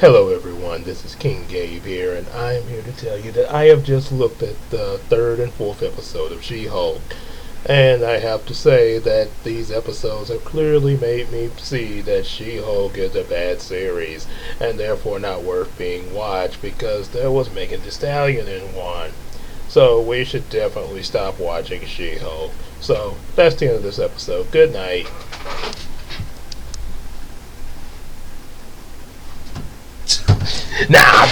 Hello everyone, this is King Gabe here, and I am here to tell you that I have just looked at the third and fourth episode of Shehulk, and I have to say that these episodes have clearly made me see that Shehulk is a bad series, and therefore not worth being watched because there was Megan Thee Stallion in one. So we should definitely stop watching Shehulk. So that's the end of this episode. Good night. Nah,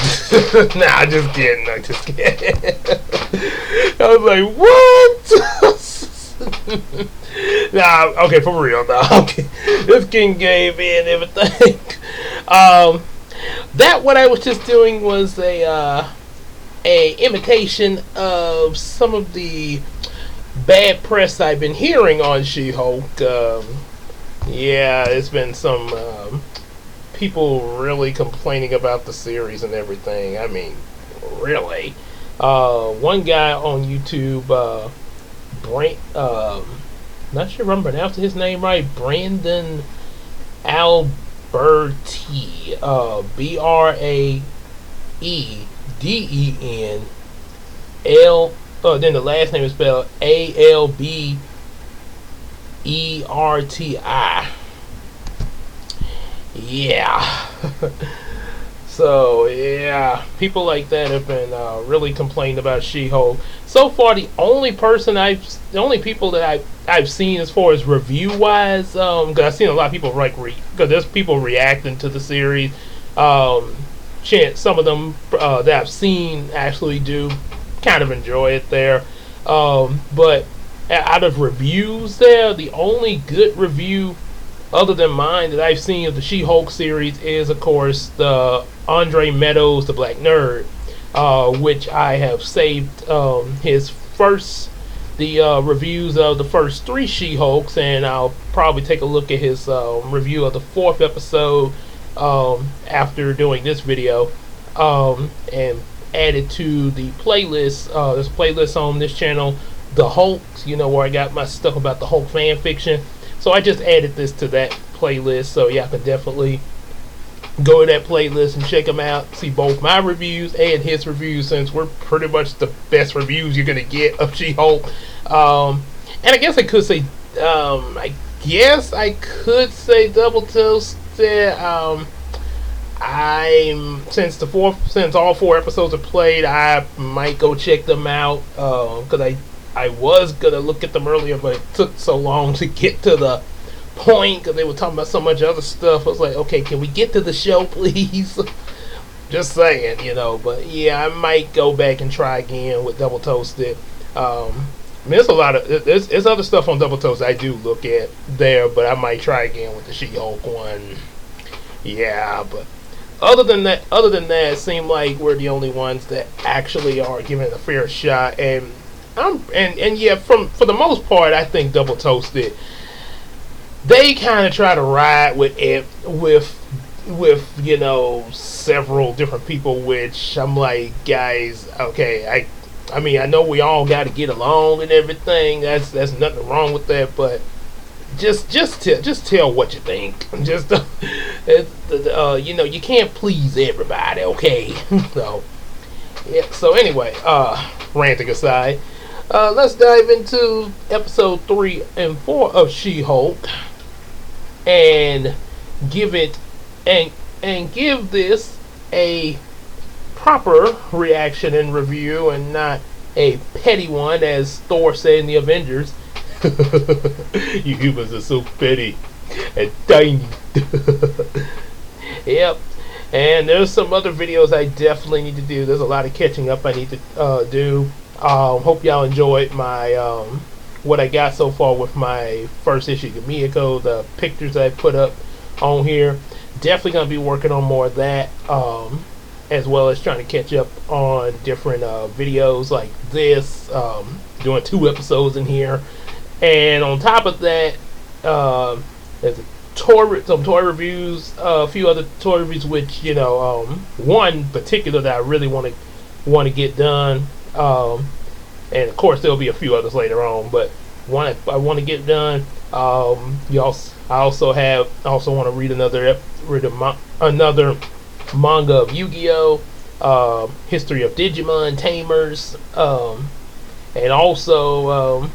nah, just kidding. I'm just kidding. I was like, what? Nah, okay, for real. Nah, okay. This King gave me and everything. That what I was just doing was a imitation of some of the bad press I've been hearing on She-Hulk. Yeah, it's been some people really complaining about the series and everything. I mean, really. One guy on YouTube, not sure if I'm pronouncing his name right, Brandon Alberti, Braeden, then the last name is spelled Alberti. Yeah. So yeah, people like that have been really complaining about She-Hulk. So far, the only people that I've seen as far as review wise, because I've seen a lot of people because there's people reacting to the series. Some of them that I've seen actually do kind of enjoy it there. But out of reviews, the only good review other than mine that I've seen of the She-Hulk series is, of course, the Andre Meadows, the Black Nerd, which I have saved the reviews of the first three She-Hulks, and I'll probably take a look at his review of the fourth episode after doing this video, and add it to the playlist. There's a playlist on this channel, The Hulks, where I got my stuff about the Hulk fan fiction. So I just added this to that playlist, so y'all can definitely go to that playlist and check them out. See both my reviews and his reviews, since we're pretty much the best reviews you're gonna get of She-Hulk. And I guess I could say, Double Toasted. Since all four episodes are played, I might go check them out because I was going to look at them earlier, but it took so long to get to the point because they were talking about so much other stuff. I was like, okay, can we get to the show, please? Just saying, But yeah, I might go back and try again with Double Toasted. I mean, there's a lot of... There's other stuff on Double Toasted I do look at there, but I might try again with the She-Hulk one. Yeah, but... Other than that, it seemed like we're the only ones that actually are giving it a fair shot, and yeah, for the most part, I think Double Toasted, they kind of try to ride with it with several different people, which I'm like, guys, okay, I mean, I know we all got to get along and everything. That's nothing wrong with that, but just tell what you think. Just you can't please everybody, okay? So yeah. So anyway, ranting aside. Let's dive into episode 3 and 4 of She-Hulk and give this a proper reaction and review, and not a petty one, as Thor said in the Avengers. You humans are so petty and tiny. Yep. And there's some other videos I definitely need to do. There's a lot of catching up I need to do. Hope y'all enjoyed my what I got so far with my first issue of Miyako, the pictures I put up on here. Definitely gonna be working on more of that, as well as trying to catch up on different videos like this, doing 2 episodes in here. And on top of that, there's some toy reviews, a few other toy reviews, which one particular that I really want to get done. And of course there'll be a few others later on, but one I want to get done. I also want to read another manga of Yu-Gi-Oh, history of Digimon Tamers, and also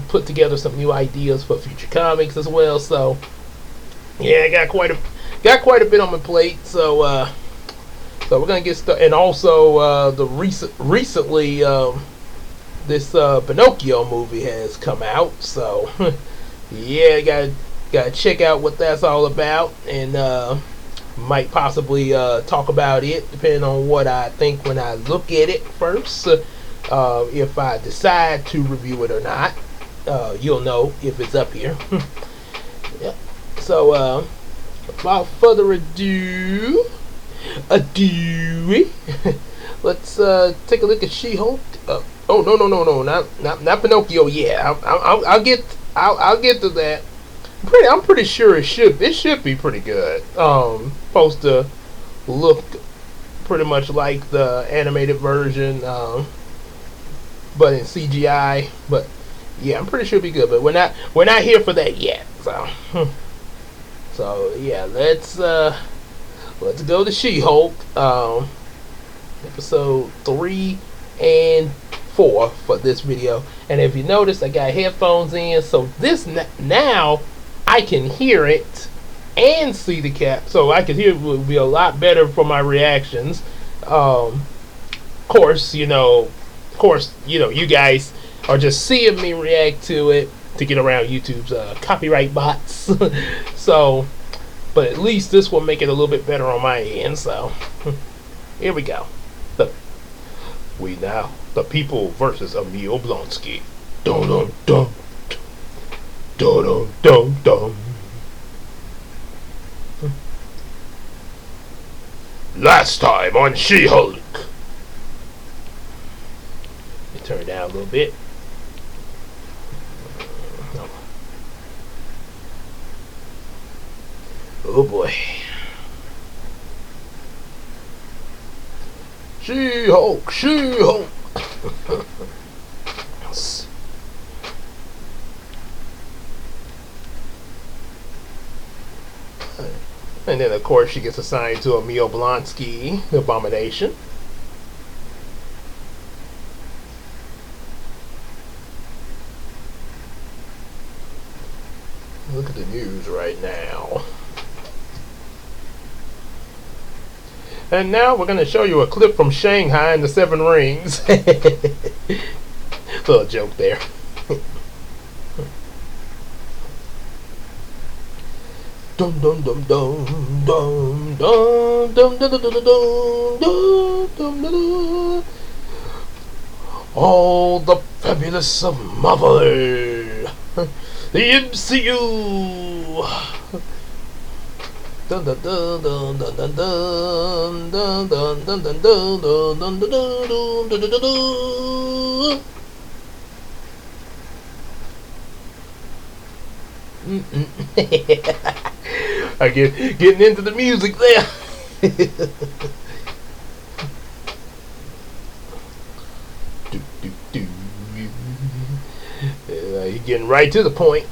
put together some new ideas for future comics as well. So yeah, I got quite a bit on my plate. So we're gonna get started. And also the recently this Pinocchio movie has come out. So yeah, gotta check out what that's all about, and might possibly talk about it depending on what I think when I look at it first. If I decide to review it or not, you'll know if it's up here. Yeah. So without further ado, let's take a look at Shehulk. Oh no, not Pinocchio. Yeah, I'll get to that. I'm pretty sure it should be pretty good. Supposed to look pretty much like the animated version, but in CGI. But yeah, I'm pretty sure it'll be good. But we're not here for that yet. So yeah, let's go to Shehulk, episode 3 and 4 for this video. And if you notice, I got headphones in, so this now I can hear it and see the cap, so I can hear it will be a lot better for my reactions. Of course, you guys are just seeing me react to it to get around YouTube's copyright bots. So, but at least this will make it a little bit better on my end. So, here we go. The people versus Emil Blonsky. Dun dun dun. Dun dun dun dun. Last time on Shehulk. Turn it down a little bit. Oh boy. Shehulk. And then, of course, she gets assigned to Emil Blonsky, the Abomination. Look at the news right now. And now we're going to show you a clip from Shanghai and the Seven Rings. Little joke there. Dum dum dum dum dum dum dum dum dum dum dum dum. All the fabulous of Marvel, the MCU. Dun dun dun dun dun dun dun dun dun dun dun dun dun dun dun dun dun. I get getting into the music there. You're getting right to the point.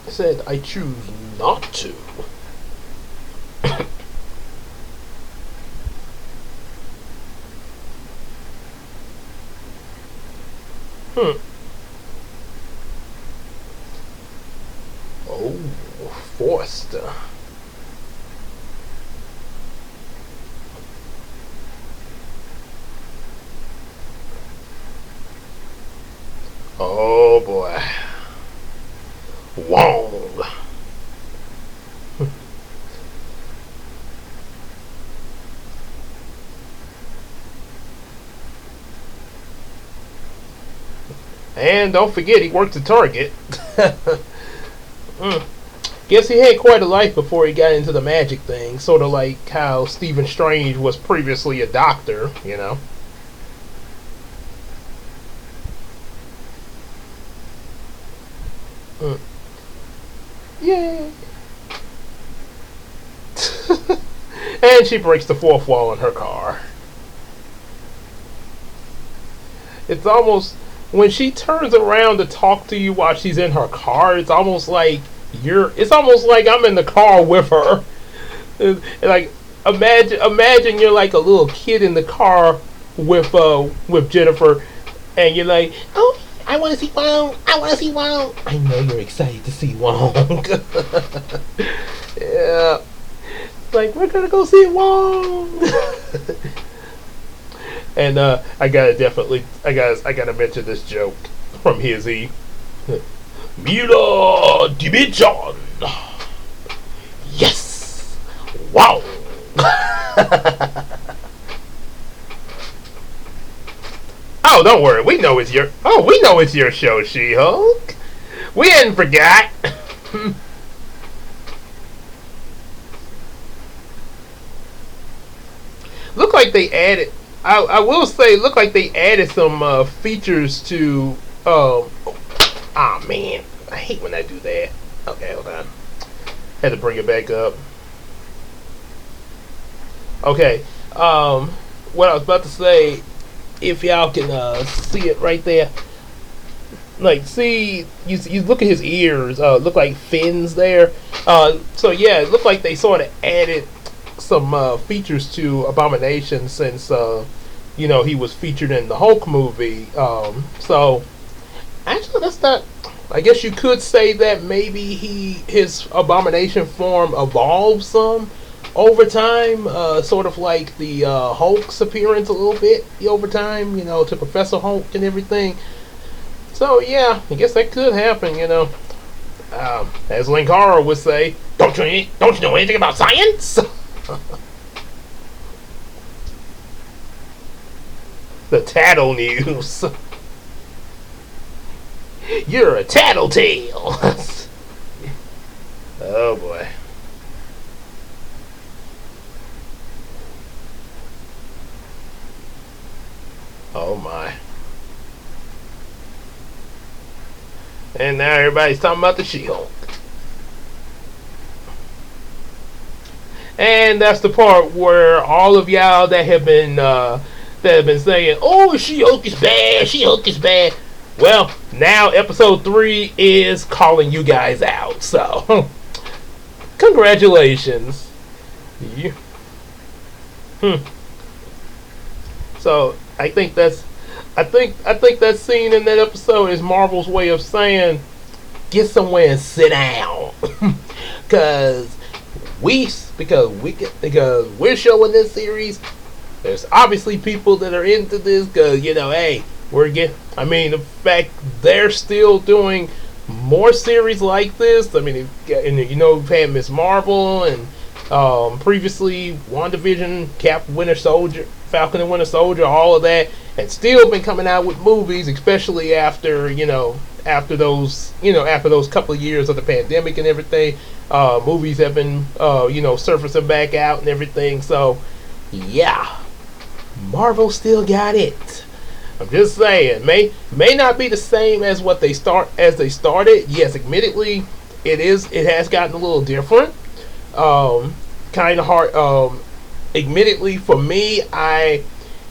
I said I choose not to. Oh, forced. Oh boy. Wong. And don't forget, he worked at Target. Guess he had quite a life before he got into the magic thing. Sort of like how Stephen Strange was previously a doctor, you know. Yay! And she breaks the fourth wall in her car. It's almost when she turns around to talk to you while she's in her car, it's almost like it's almost like I'm in the car with her. Like imagine you're like a little kid in the car with Jennifer, and you're like, oh, I want to see Wong. I want to see Wong. I know you're excited to see Wong. Yeah, like we're gonna go see Wong. And I gotta mention this joke from Hizzy. Mira Dimension. Yes. Wow. Oh, don't worry. We know it's your show, Shehulk. We hadn't forgot. Look like they added. I will say, look like they added some features to. Ah, man, I hate when I do that. Okay, hold on. Had to bring it back up. Okay. What I was about to say, if y'all can see it right there, like, see, you look at his ears, look like fins there. So yeah, it looked like they sort of added some features to Abomination since he was featured in the Hulk movie. So actually, that's not. I guess you could say that maybe his Abomination form evolved some over time, sort of like the Hulk's appearance a little bit over time, to Professor Hulk and everything. So yeah, I guess that could happen, as Linkara would say, don't you know anything about science? The Tattle News. You're a tattletale. Oh boy. Oh my. And now everybody's talking about the She-Hulk. And that's the part where all of y'all that have been saying, "Oh, She-Hulk is bad. She-Hulk is bad." Well, now episode 3 is calling you guys out. So, congratulations. Yeah. So I think that scene in that episode is Marvel's way of saying, get somewhere and sit down, because we're showing this series. There's obviously people that are into this because hey, in fact, they're still doing more series like this. I mean, we've had Miss Marvel and previously WandaVision, Falcon and Winter Soldier, all of that, and still been coming out with movies, especially after those couple of years of the pandemic and everything. Movies have been surfacing back out and everything. So yeah, Marvel still got it. I'm just saying, may not be the same as what they started. Yes, admittedly, it has gotten a little different. Kind of hard. Admittedly, for me,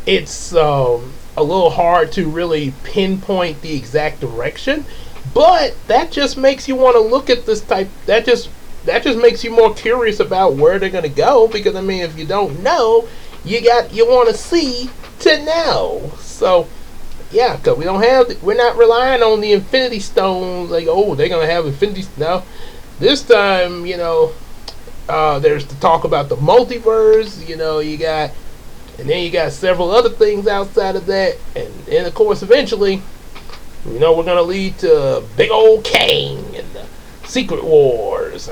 it's a little hard to really pinpoint the exact direction. But that just makes you want to look at this type. That just makes you more curious about where they're going to go. Because if you don't know, you want to see to know. So yeah, because we're not relying on the Infinity Stones. Like, oh, they're going to have Infinity. No, this time, there's the talk about the multiverse. And then you got several other things outside of that, and of course, eventually, we're gonna lead to Big Old Kang and the Secret Wars,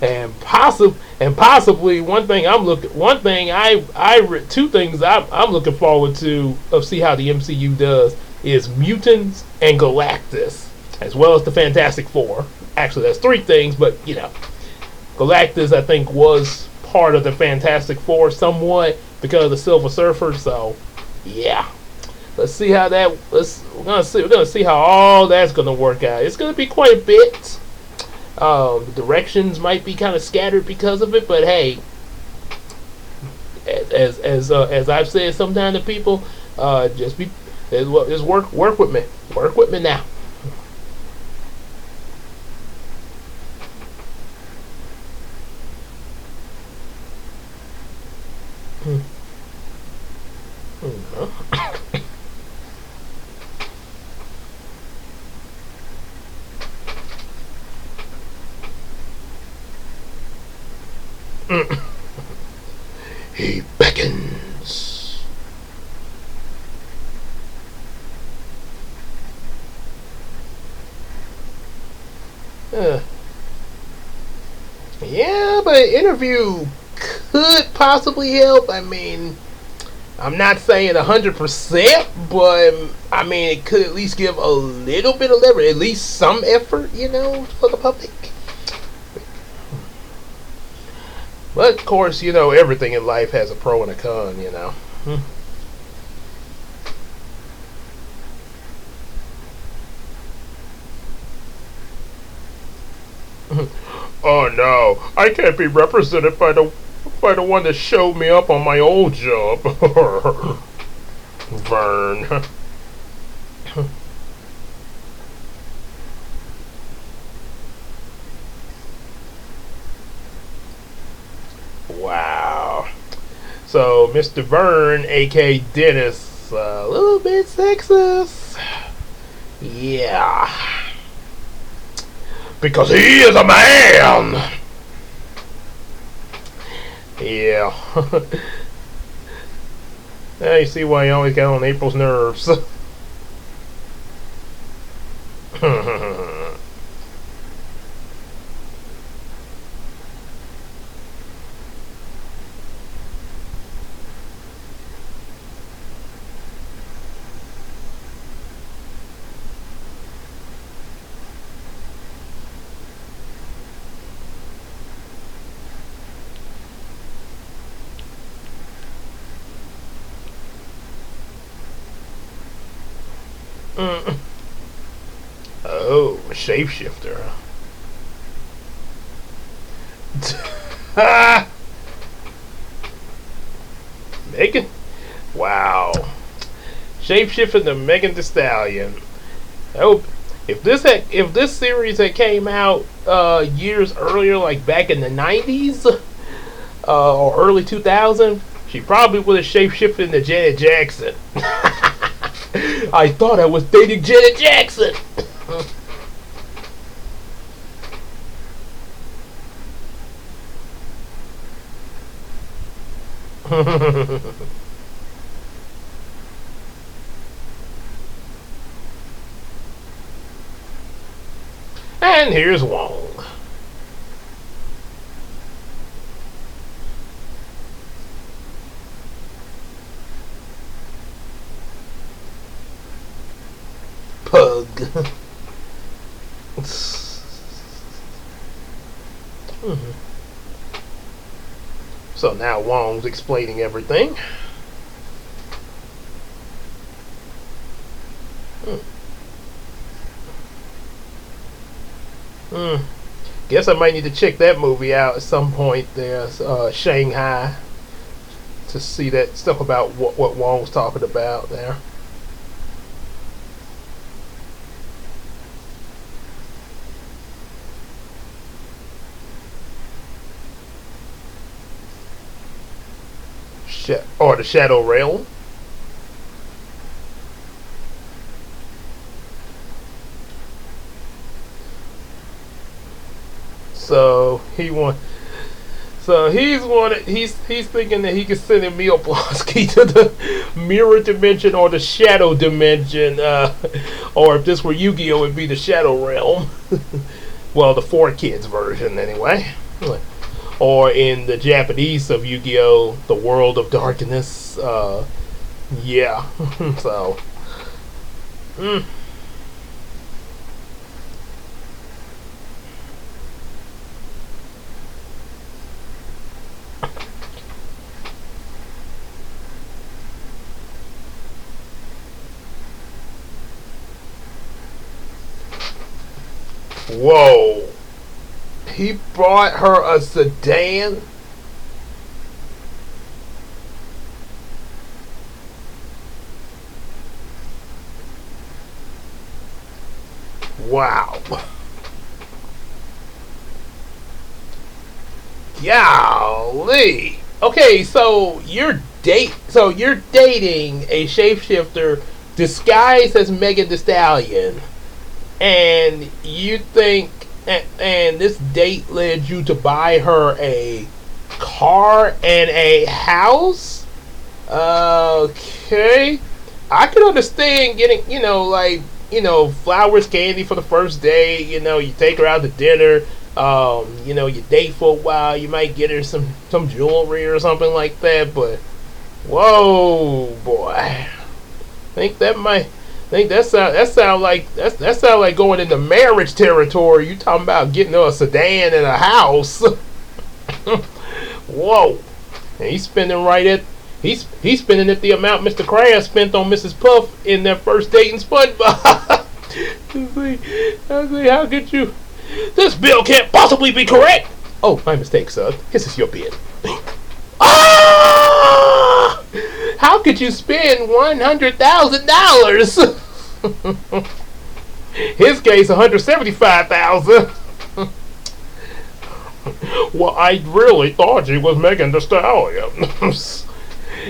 and possibly two things I'm looking forward to see how the MCU does is Mutants and Galactus, as well as the Fantastic Four. Actually, that's 3 things, but Galactus, I think, was part of the Fantastic Four somewhat because of the Silver Surfer. So, yeah, let's see how we're gonna see how all that's gonna work out. It's gonna be quite a bit. The directions might be kind of scattered because of it, but hey, as I've said sometimes to people, It's work with me. Work with me now. Hmm. He beckons. Uh, yeah, but an interview could possibly help. I mean, I'm not saying 100%, but I mean, it could at least give a little bit of leverage, at least some effort, for the public. But of course, everything in life has a pro and a con. Oh no, I can't be represented by the one that showed me up on my old job. Vern. Wow. So Mr. Vern, aka Dennis, a little bit sexist. Yeah. Because he is a man. Yeah. Now you see why he always got on April's nerves. Oh, shapeshifter. Megan? Wow. Shapeshifting to Megan Thee Stallion. Oh, if this series had came out years earlier, like back in the '90s or early 2000, she probably would have shapeshifted into Janet Jackson. I thought I was dating Janet Jackson. And here's Wong. Pug. So now Wong's explaining everything. Hmm. Hmm. Guess I might need to check that movie out at some point. There's Shanghai to see that stuff about what Wong's talking about there. Or the Shadow Realm. So he want. So he's thinking that he can send Emil Blonsky to the mirror dimension or the shadow dimension, or if this were Yu-Gi-Oh, it'd be the Shadow Realm. Well, the 4 Kids version anyway. Or in the Japanese of Yu-Gi-Oh, the World of Darkness. Yeah. So. Mm. Whoa. He bought her a sedan. Wow. Golly. Okay, so you're dating a shapeshifter disguised as Megan Thee Stallion, and you think, and this date led you to buy her a car and a house. Okay, I could understand getting, like, flowers, candy for the first day. You take her out to dinner. You date for a while. You might get her some jewelry or something like that. But whoa, boy, that sound like going into marriage territory. You talking about getting her a sedan and a house? Whoa, and he's spending at the amount Mr. Krabs spent on Mrs. Puff in their first date in SpongeBob. I was like, how could you? This bill can't possibly be correct. Oh, my mistake, sir. This is your bid. Ah! How could you spend $100,000? His case, $175,000. Well, I really thought she was Megan Thee Stallion.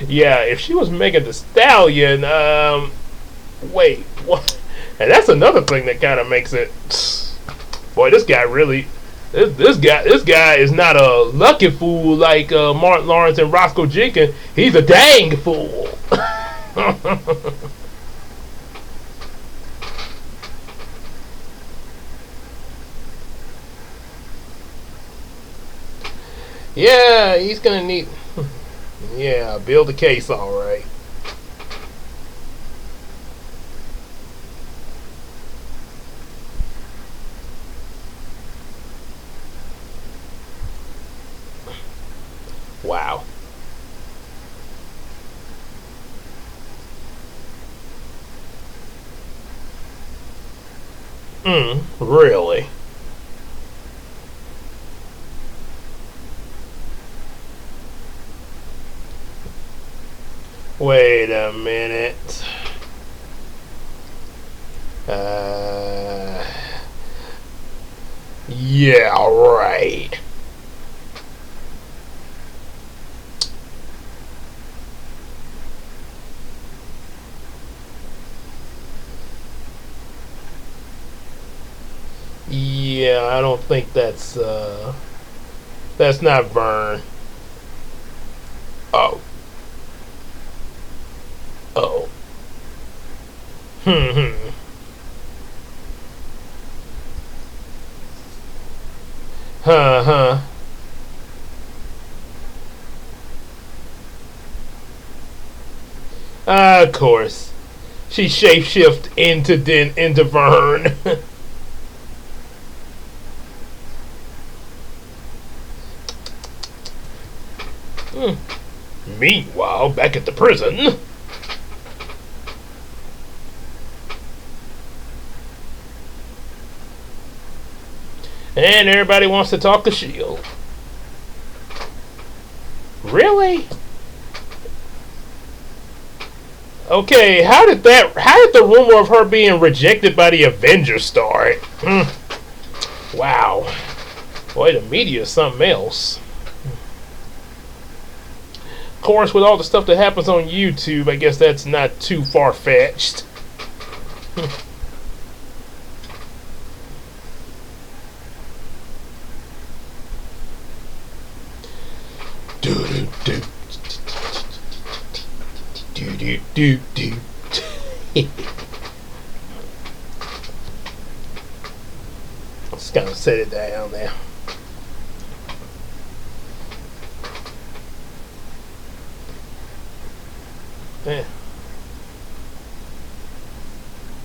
Yeah, if she was Megan Thee Stallion, wait, what? And that's another thing that kind of makes it. Boy, this guy really. This guy is not a lucky fool like Martin Lawrence and Roscoe Jenkins. He's a dang fool. Yeah, he's gonna need. Yeah, build a case, all right. Wow. Really? Wait a minute. Uh, yeah, right. Yeah, I don't think that's not Vern. Oh, oh. Hmm. Huh, huh. Of course. She shapeshift into Vern. Hmm. Meanwhile, back at the prison. And everybody wants to talk to Shield. Really? Okay, how did the rumor of her being rejected by the Avengers start? Wow. Boy, the media is something else. Of course, with all the stuff that happens on YouTube, I guess that's not too far-fetched. do do do do do do. Just gonna set it down there. Yeah.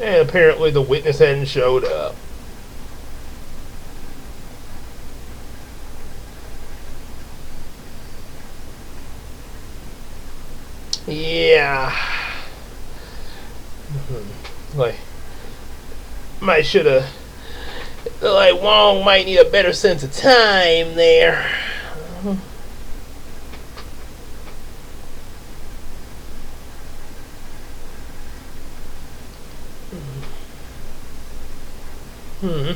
And apparently the witness hadn't showed up. Yeah. Like, might should have. Like, Wong might need a better sense of time there. Hmm.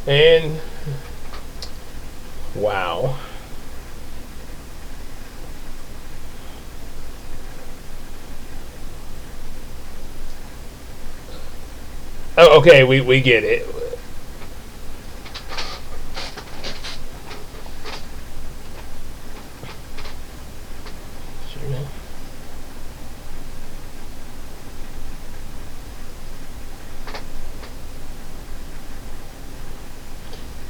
And wow. Oh, okay, we get it.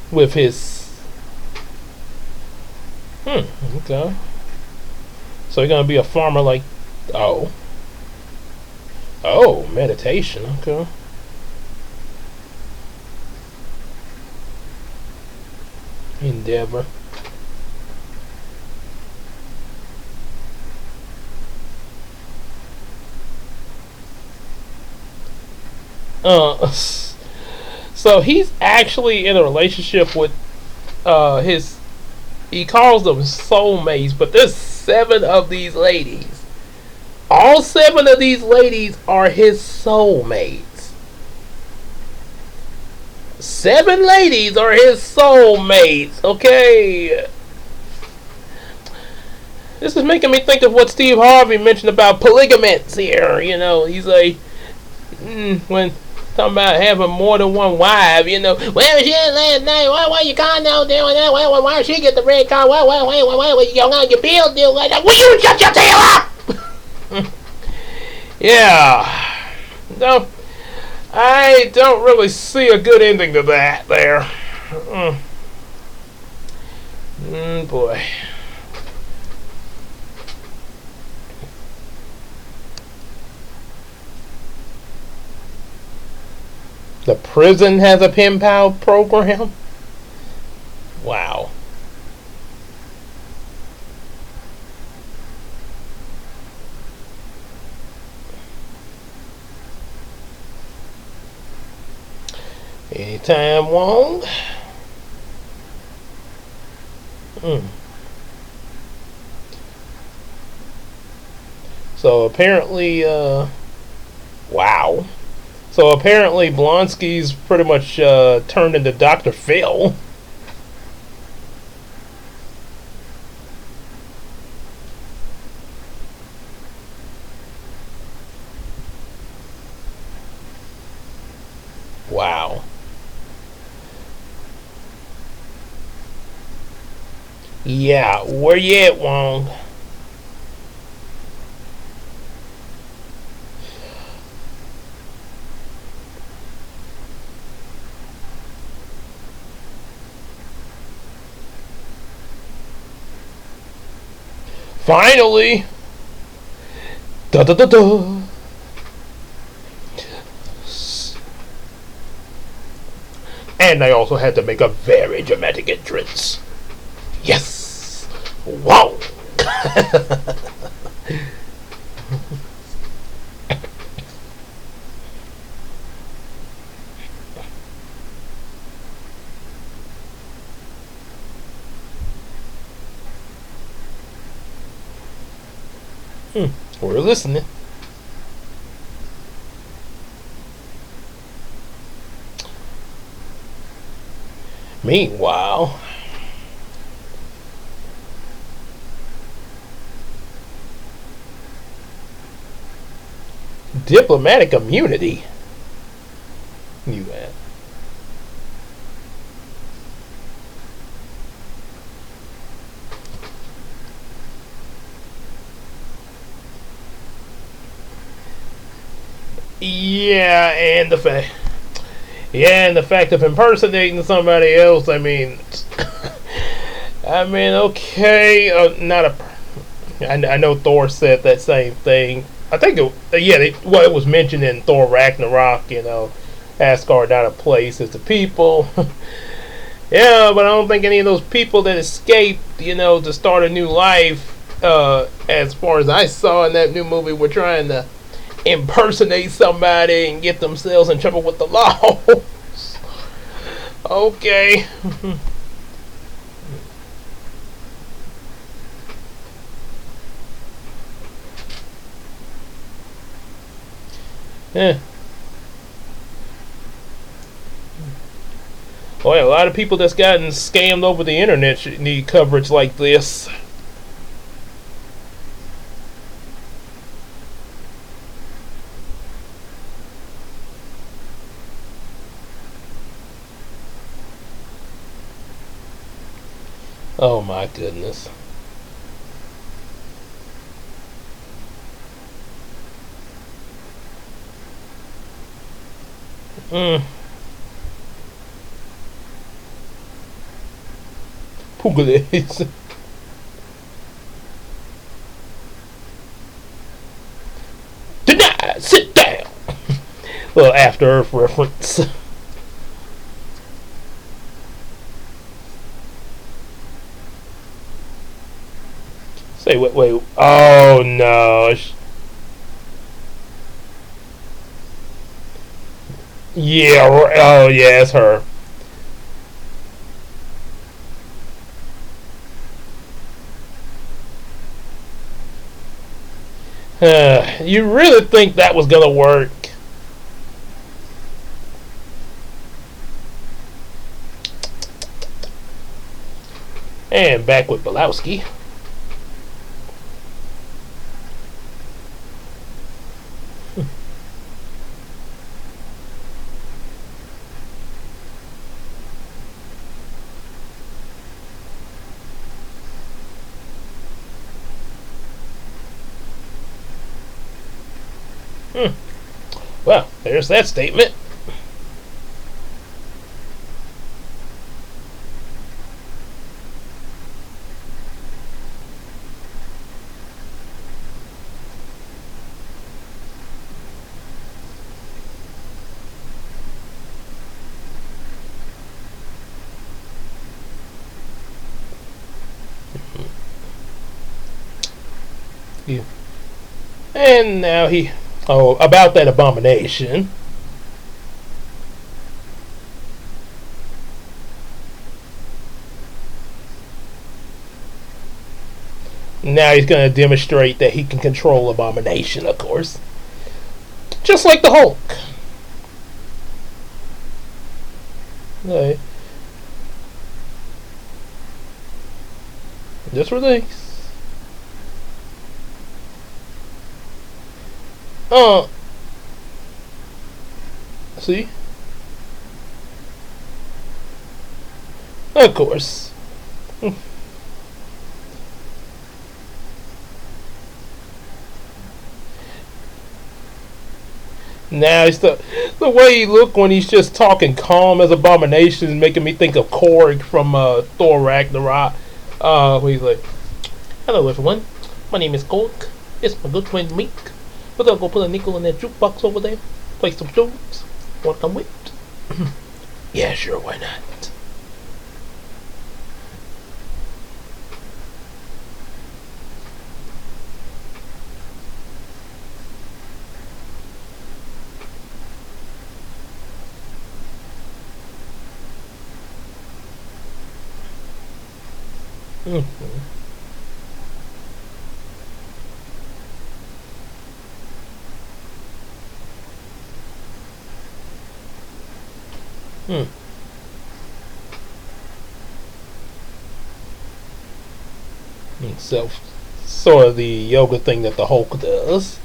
With his okay. So you're gonna be a farmer like oh. Oh, meditation, okay. Endeavor. So he's actually in a relationship with his he calls them soulmates, but there's 7 of these ladies. All 7 of these ladies are his soulmates. 7 ladies are his soulmates, okay? This is making me think of what Steve Harvey mentioned about polygaments here. You know, he's like, when talking about having more than one wife, you know, where was she last night? Why you condo doing that? Why she get the red car? Why you got your bill due like that? Will you shut your tail up? Yeah. No, I don't really see a good ending to that there. Boy. The prison has a pen pal program? Wow. Anytime Wong. So apparently, wow. So apparently Blonsky's pretty much turned into Dr. Phil. Wow. Yeah, where you at, Wong? Finally! Da da da da! And I also had to make a very dramatic entrance. Yes! Wow! We're listening. Meanwhile, diplomatic immunity. You at? Yeah, and the fact. Yeah, and the fact of impersonating somebody else. I mean, okay, not a. I know Thor said that same thing. I think it was mentioned in Thor Ragnarok. You know, Asgard not a place, it's the people. Yeah, but I don't think any of those people that escaped, you know, to start a new life, as far as I saw in that new movie, were trying to impersonate somebody and get themselves in trouble with the law. Okay. Yeah. Oh yeah, a lot of people that's gotten scammed over the internet should need coverage like this. Oh my goodness. Mm. Pugliese. Denied. Sit down. Little After Earth reference. Say wait, wait. Oh no. Yeah. Oh yeah, it's her. You really think that was gonna work? And back with Belowski. Hmm. Well, there's that statement. Yeah. And now he. Oh, about that abomination. Now he's going to demonstrate that he can control abomination, of course. Just like the Hulk. Okay. Just release. Uh. See? Of course. Now it's the way he look when he's just talking calm as abomination is making me think of Korg from Thor Ragnarok. He's like, "Hello everyone, my name is Korg. It's my good friend Meek. We're gonna go put a nickel in that jukebox over there. Play some tunes. Wanna come with?" Yeah, sure, why not? Mm-hmm. Hmm. So, sort of the yoga thing that the Hulk does.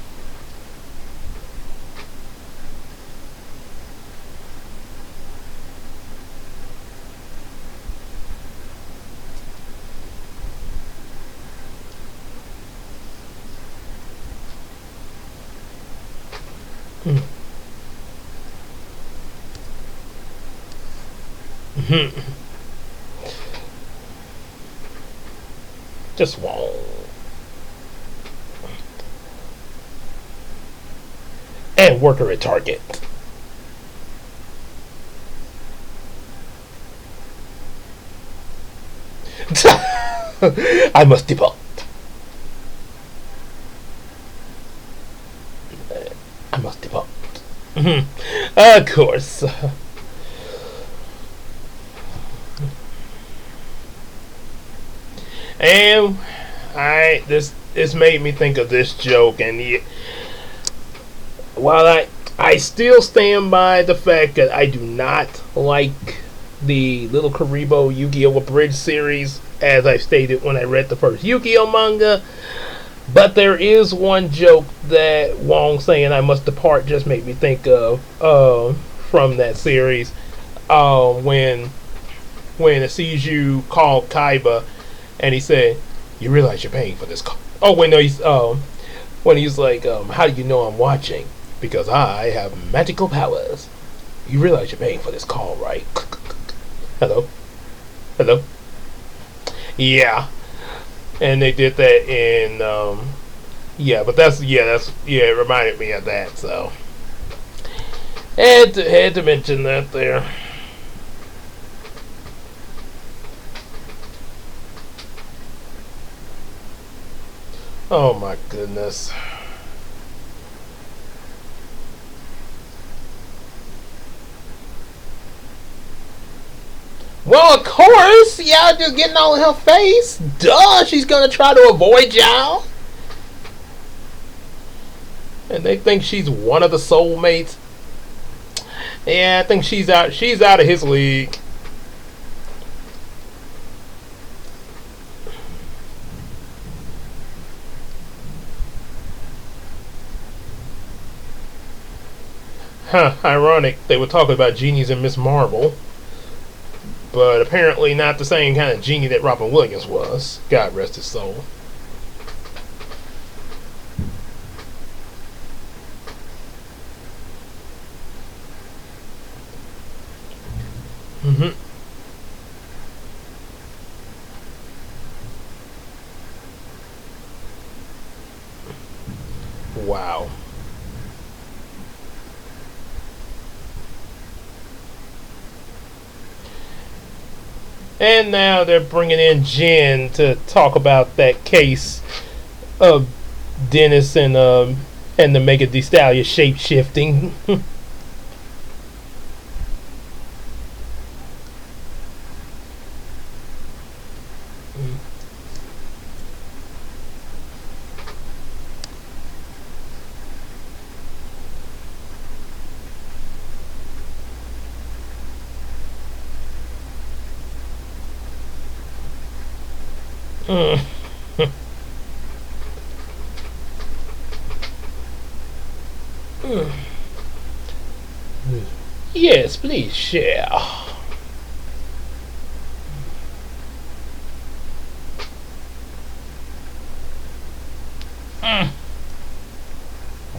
Hmm. Just won't. And worker at Target. I must depart. I must depart. Of course. And this made me think of this joke, and while I still stand by the fact that I do not like the Little Karibo Yu-Gi-Oh! Abridged series, as I stated when I read the first Yu-Gi-Oh! Manga. But there is one joke that Wong saying I must depart just made me think of from that series. When it sees you call Kaiba and he said, "You realize you're paying for this call." Oh wait, no, when he's like, "How do you know I'm watching?" "Because I have magical powers." "You realize you're paying for this call, right?" Hello, hello. Yeah, and they did that in yeah, but that's yeah, it reminded me of that. So had to mention that there. Oh my goodness. Well, of course, y'all just getting all in her face. Duh, she's gonna try to avoid y'all. And they think she's one of the soulmates. Yeah, I think she's out. She's out of his league. Huh, ironic. They were talking about genies and Miss Marvel. But apparently not the same kind of genie that Robin Williams was. God rest his soul. Mm-hmm. Wow. And now they're bringing in Jen to talk about that case of Dennis and the Mega D Stallion shape shifting. Yes, please share.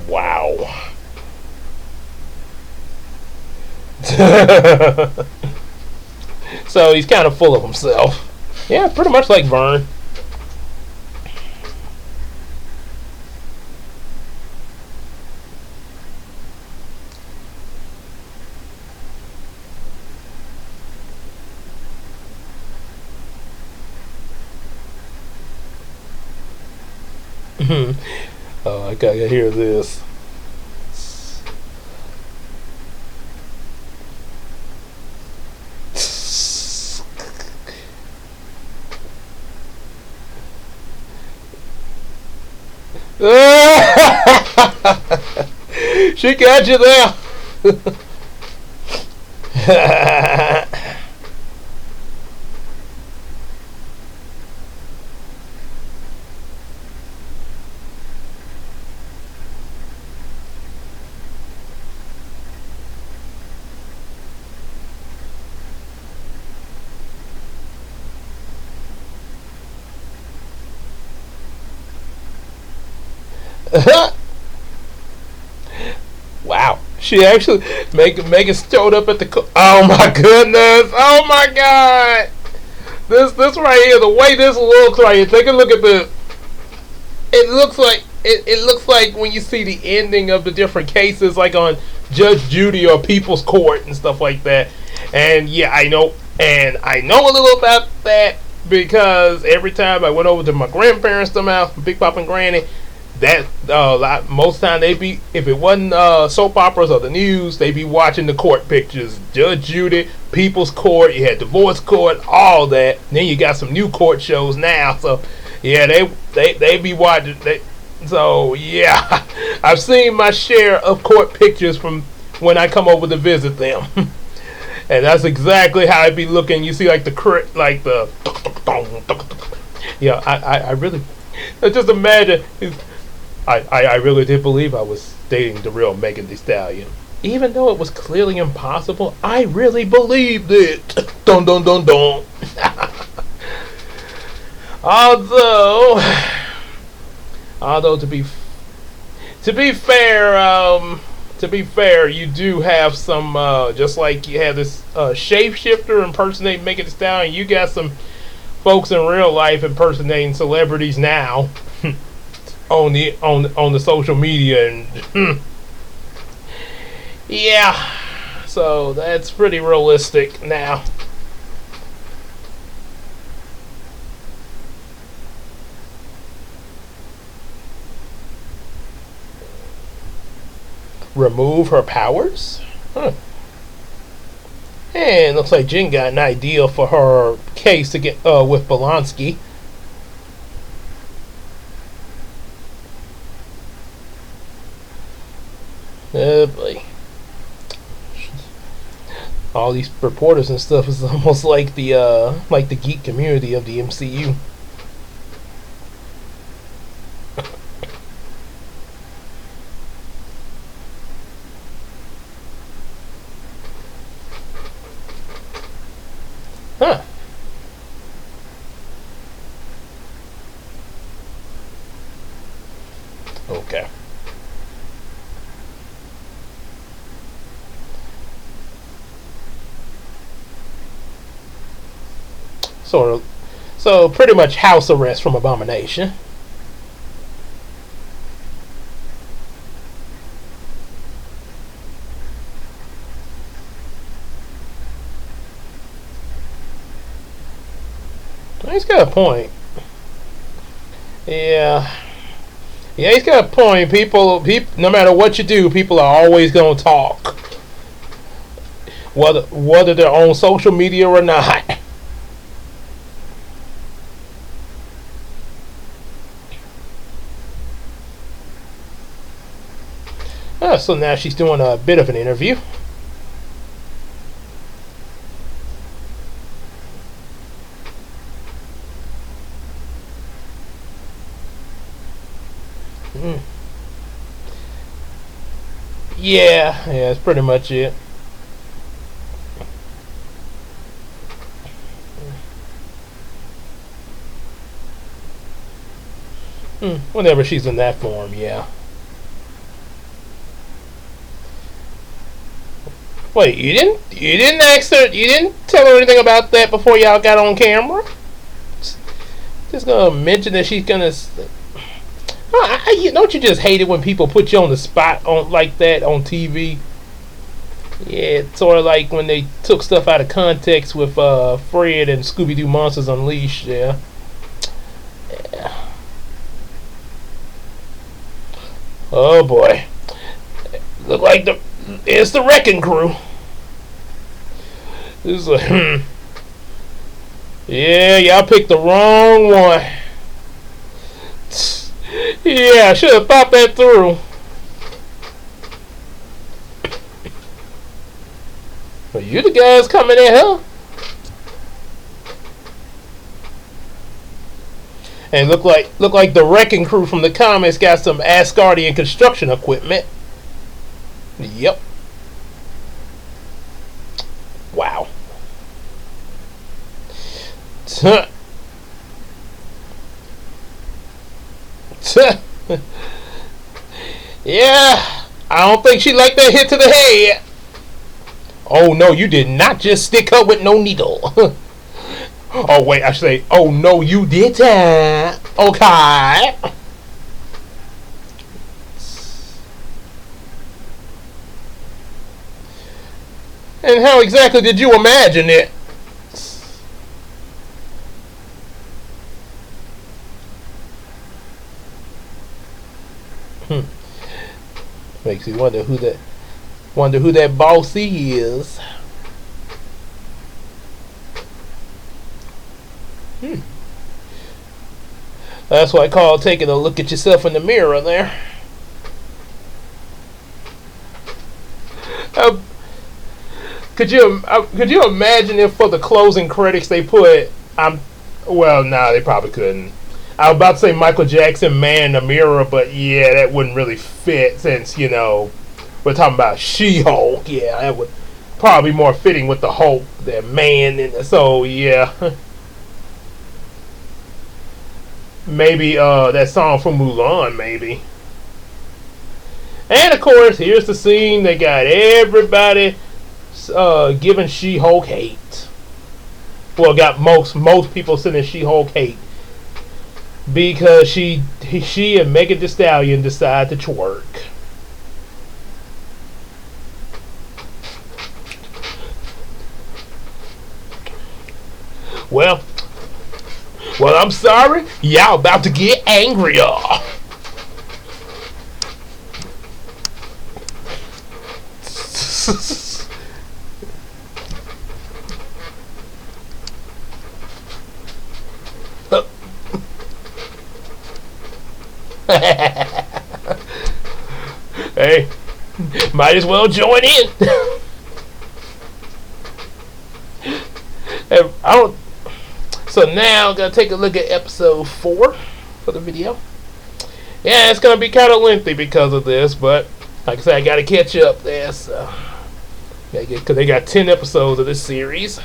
Wow. So he's kind of full of himself. Yeah, pretty much like Vern. Oh, I gotta hear this. She got you there. Wow. She actually Megan showed up at the. Oh my goodness! Oh my god! This right here, the way this looks right here. Take a look at this. It looks like it looks like when you see the ending of the different cases, like on Judge Judy or People's Court and stuff like that. And yeah, I know a little about that because every time I went over to my grandparents' house, Big Pop and Granny, that most time they be, if it wasn't soap operas or the news, they be watching the court pictures. Judge Judy, People's Court, you had Divorce Court, all that. Then you got some new court shows now. So yeah, they be watching. So yeah, I've seen my share of court pictures from when I come over to visit them. And that's exactly how I'd be looking. You see, like the yeah. I really, I just imagine. I really did believe I was dating the real Megan Thee Stallion, even though it was clearly impossible. I really believed it. Dun dun dun dun. although, although to be fair, you do have some, just like you have this shapeshifter impersonating Megan Thee Stallion, you got some folks in real life impersonating celebrities now on the social media, and yeah, so that's pretty realistic now. Remove her powers? Huh. And looks like Jen got an idea for her case to get with Polanski. Oh boy. All these reporters and stuff is almost like the geek community of the MCU. Huh. Okay. So pretty much house arrest from Abomination. He's got a point. Yeah. Yeah, he's got a point. People, no matter what you do, people are always going to talk. Whether they're on social media or not. So now she's doing a bit of an interview. Mm. Yeah, that's pretty much it. Whenever she's in that form, yeah. Wait, you didn't ask her, you didn't tell her anything about that before y'all got on camera? Just gonna mention that she's gonna. Don't you just hate it when people put you on the spot on like that on TV? Yeah, it's sort of like when they took stuff out of context with Fred and Scooby Doo Monsters Unleashed. Yeah. Yeah. Oh boy. Look like it's the Wrecking Crew. This is like, yeah, y'all picked the wrong one. Yeah, I should have thought that through. Are you the guys coming in here? And look like the Wrecking Crew from the comics got some Asgardian construction equipment. Yep. Wow. Yeah, I don't think she liked that hit to the head. Oh no, you did not just stick her with no needle. Oh wait, I should say, oh no, you didn't. Okay. And how exactly did you imagine it? Makes you wonder who that bossy is. That's what I call taking a look at yourself in the mirror there. Uh, could you imagine if for the closing credits they put well, nah, they probably couldn't. I was about to say Michael Jackson, Man in the Mirror, but yeah, that wouldn't really fit since we're talking about She-Hulk. Yeah, that would probably be more fitting with the Hulk than Man. So yeah, maybe that song from Mulan, maybe. And of course, here's the scene. They got everybody giving She-Hulk hate. Well, got most people sending She-Hulk hate because she and Megan Thee Stallion decide to twerk. Well, I'm sorry. Y'all about to get angrier. Hey, might as well join in. I don't. So now I'm gonna take a look at episode 4 for the video. Yeah, it's gonna be kind of lengthy because of this, but like I said, I gotta catch up there. So because they got 10 episodes of this series.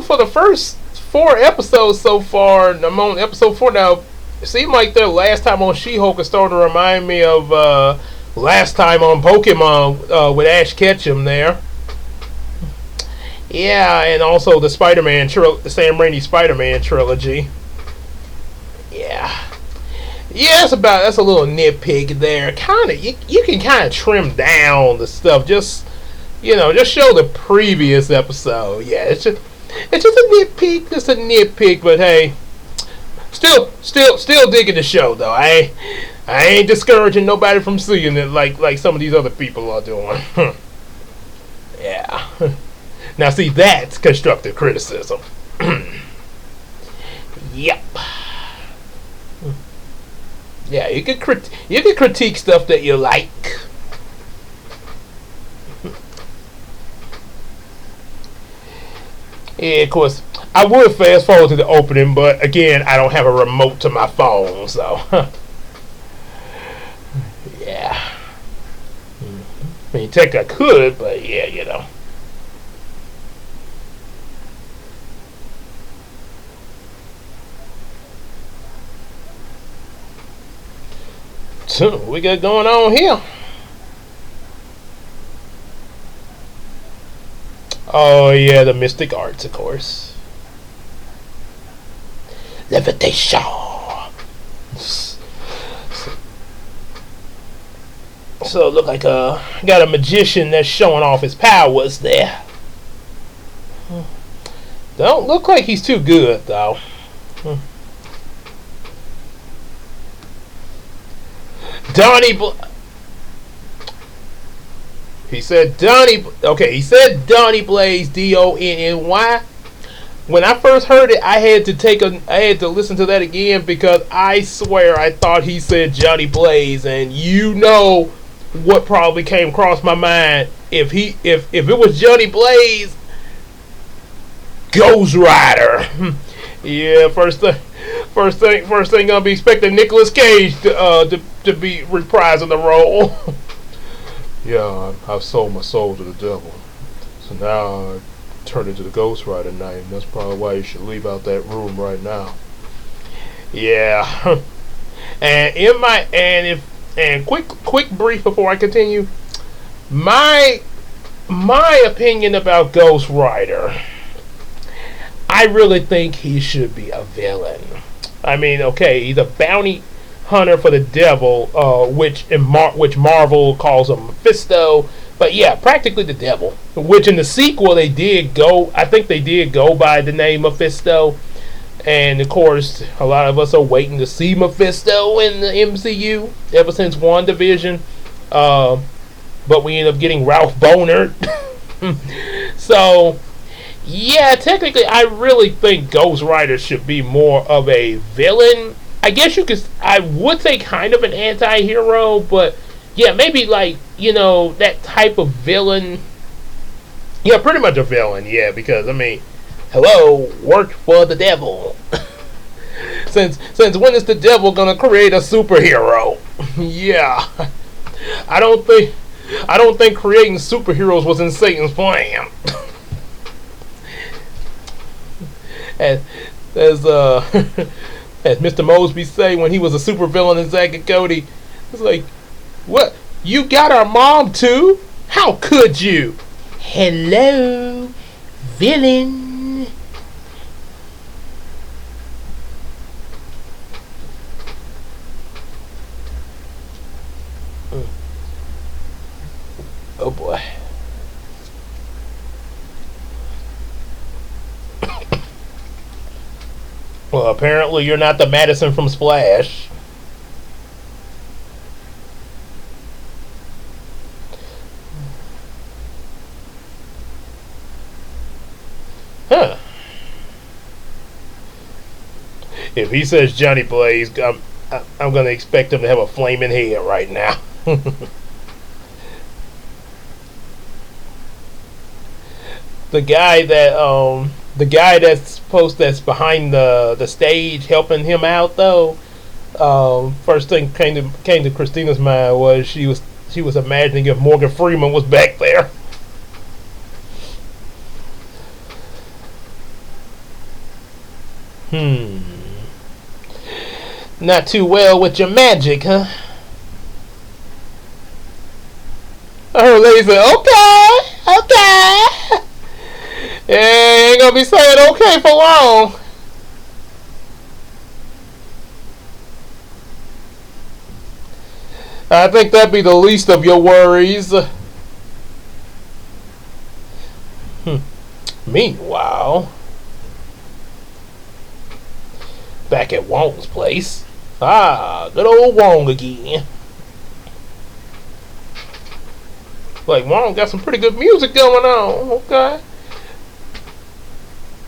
For the first 4 episodes so far, I'm on episode 4 now. It seemed like the last time on She-Hulk is starting to remind me of last time on Pokemon with Ash Ketchum there. Yeah, and also the Spider-Man the Sam Raimi Spider-Man trilogy. Yeah, that's a little nitpick there. Kind of, you can kind of trim down the stuff. Just show the previous episode. Yeah, it's just a nitpick. Just a nitpick, but hey, still digging the show though. I ain't discouraging nobody from seeing it like some of these other people are doing. Yeah. Now see, that's constructive criticism. Yep. Yeah, you can critique stuff that you like. Yeah, of course, I would fast forward to the opening, but again, I don't have a remote to my phone, so yeah. I mean, technically I could, but yeah, So, we got going on here. Oh yeah, the mystic arts, of course. Levitation. So it look like got a magician that's showing off his powers there. Don't look like he's too good though. He said Donnie. Okay, he said Donnie Blaze, Donny. When I first heard it, I had to listen to that again because I swear I thought he said Johnny Blaze, and what probably came across my mind if it was Johnny Blaze, Ghost Rider. Yeah, first thing gonna be expecting Nicolas Cage to be reprising the role. Yeah, I've sold my soul to the devil, so now I turn into the Ghost Rider knight, and that's probably why you should leave out that room right now. Yeah, and quick brief before I continue. My opinion about Ghost Rider. I really think he should be a villain. I mean, okay, he's a bounty hunter for the devil, which Marvel calls him Mephisto. But yeah, practically the devil. Which in the sequel I think they did go by the name Mephisto. And of course, a lot of us are waiting to see Mephisto in the MCU ever since WandaVision. But we end up getting Ralph Boner. So Yeah, technically, I really think Ghost Rider should be more of a villain. I guess you could. I would say kind of an anti-hero, but yeah, maybe like that type of villain. Yeah, pretty much a villain. Yeah, because I mean, hello, work for the devil. Since when is the devil gonna create a superhero? Yeah, I don't think I don't think creating superheroes was in Satan's plan. as as as Mr. Mosby say when he was a supervillain in Zack and Cody, it's like, what? You got our mom too? How could you? Hello, villain. Oh boy. Well, apparently you're not the Madison from Splash. Huh. If he says Johnny Blaze, I'm going to expect him to have a flaming head right now. the guy that the guy that's behind the stage helping him out though. First thing came to Christina's mind was she was imagining if Morgan Freeman was back there. Hmm. Not too well with your magic, huh? Her lady said, okay, okay. Yeah, ain't gonna be saying okay for long. I think that'd be the least of your worries. Meanwhile, back at Wong's place. Ah, good old Wong again. Like, Wong got some pretty good music going on. Okay.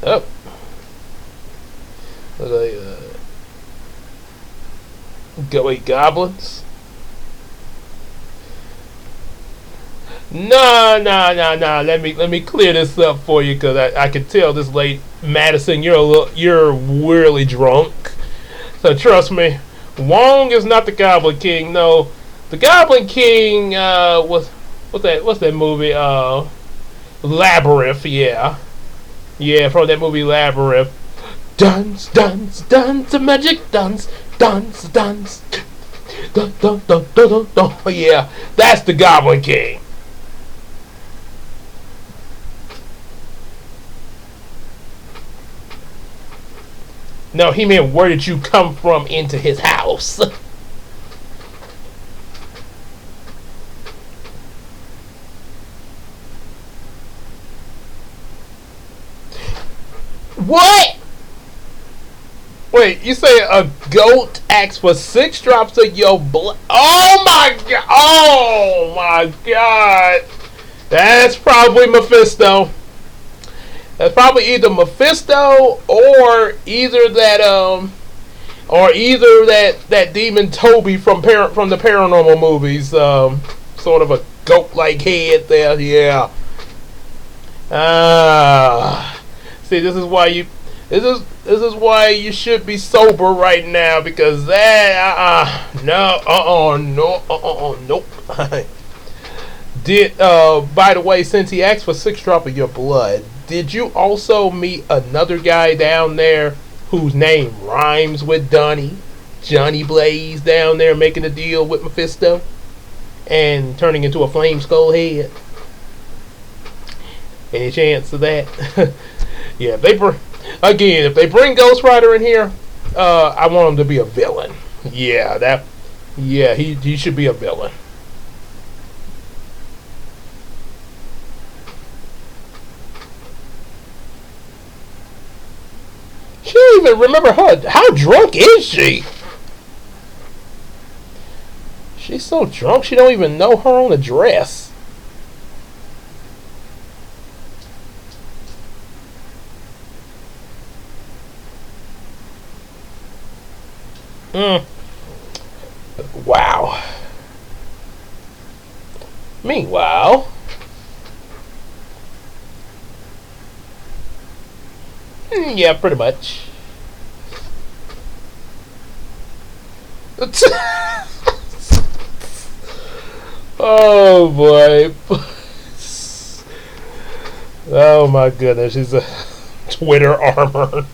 Oh. Wait, goblins? No. Let me clear this up for you, because I can tell this late Madison, you're really drunk. So trust me, Wong is not the Goblin King. No, the Goblin King what's that movie? Labyrinth. Yeah, from that movie Labyrinth. Duns, the magic duns, dun. Yeah, that's the Goblin King. No, he meant where did you come from into his house? What? Wait, you say a goat asks for 6 drops of your blood? Oh my god! Oh my god! That's probably Mephisto. That's probably either Mephisto or either that demon Toby from the paranormal movies. Sort of a goat-like head there. Yeah. See, this is why you should be sober right now, because that nope. Did by the way, since he asked for 6 drops of your blood, did you also meet another guy down there whose name rhymes with Donnie? Johnny Blaze down there making a deal with Mephisto and turning into a flame skull head. Any chance of that? Yeah, if they bring Ghost Rider in here, I want him to be a villain. Yeah, he should be a villain. She don't even remember her. How drunk is she? She's so drunk she don't even know her own address. Mm. Wow. Meanwhile, yeah, pretty much. Oh boy. Oh my goodness, she's a Twitter armor.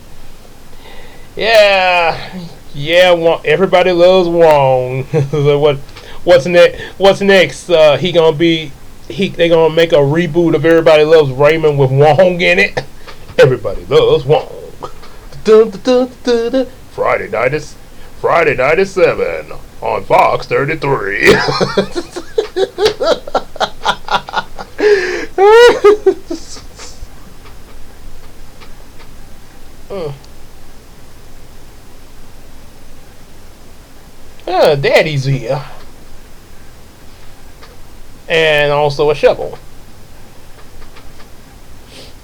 Yeah, yeah. Everybody loves Wong. So what? What's next? What's next? He gonna be. They gonna make a reboot of Everybody Loves Raymond with Wong in it. Everybody loves Wong. Dun, dun, dun, dun, dun. Friday night at 7 on Fox 33. Daddy's here. And also a shovel.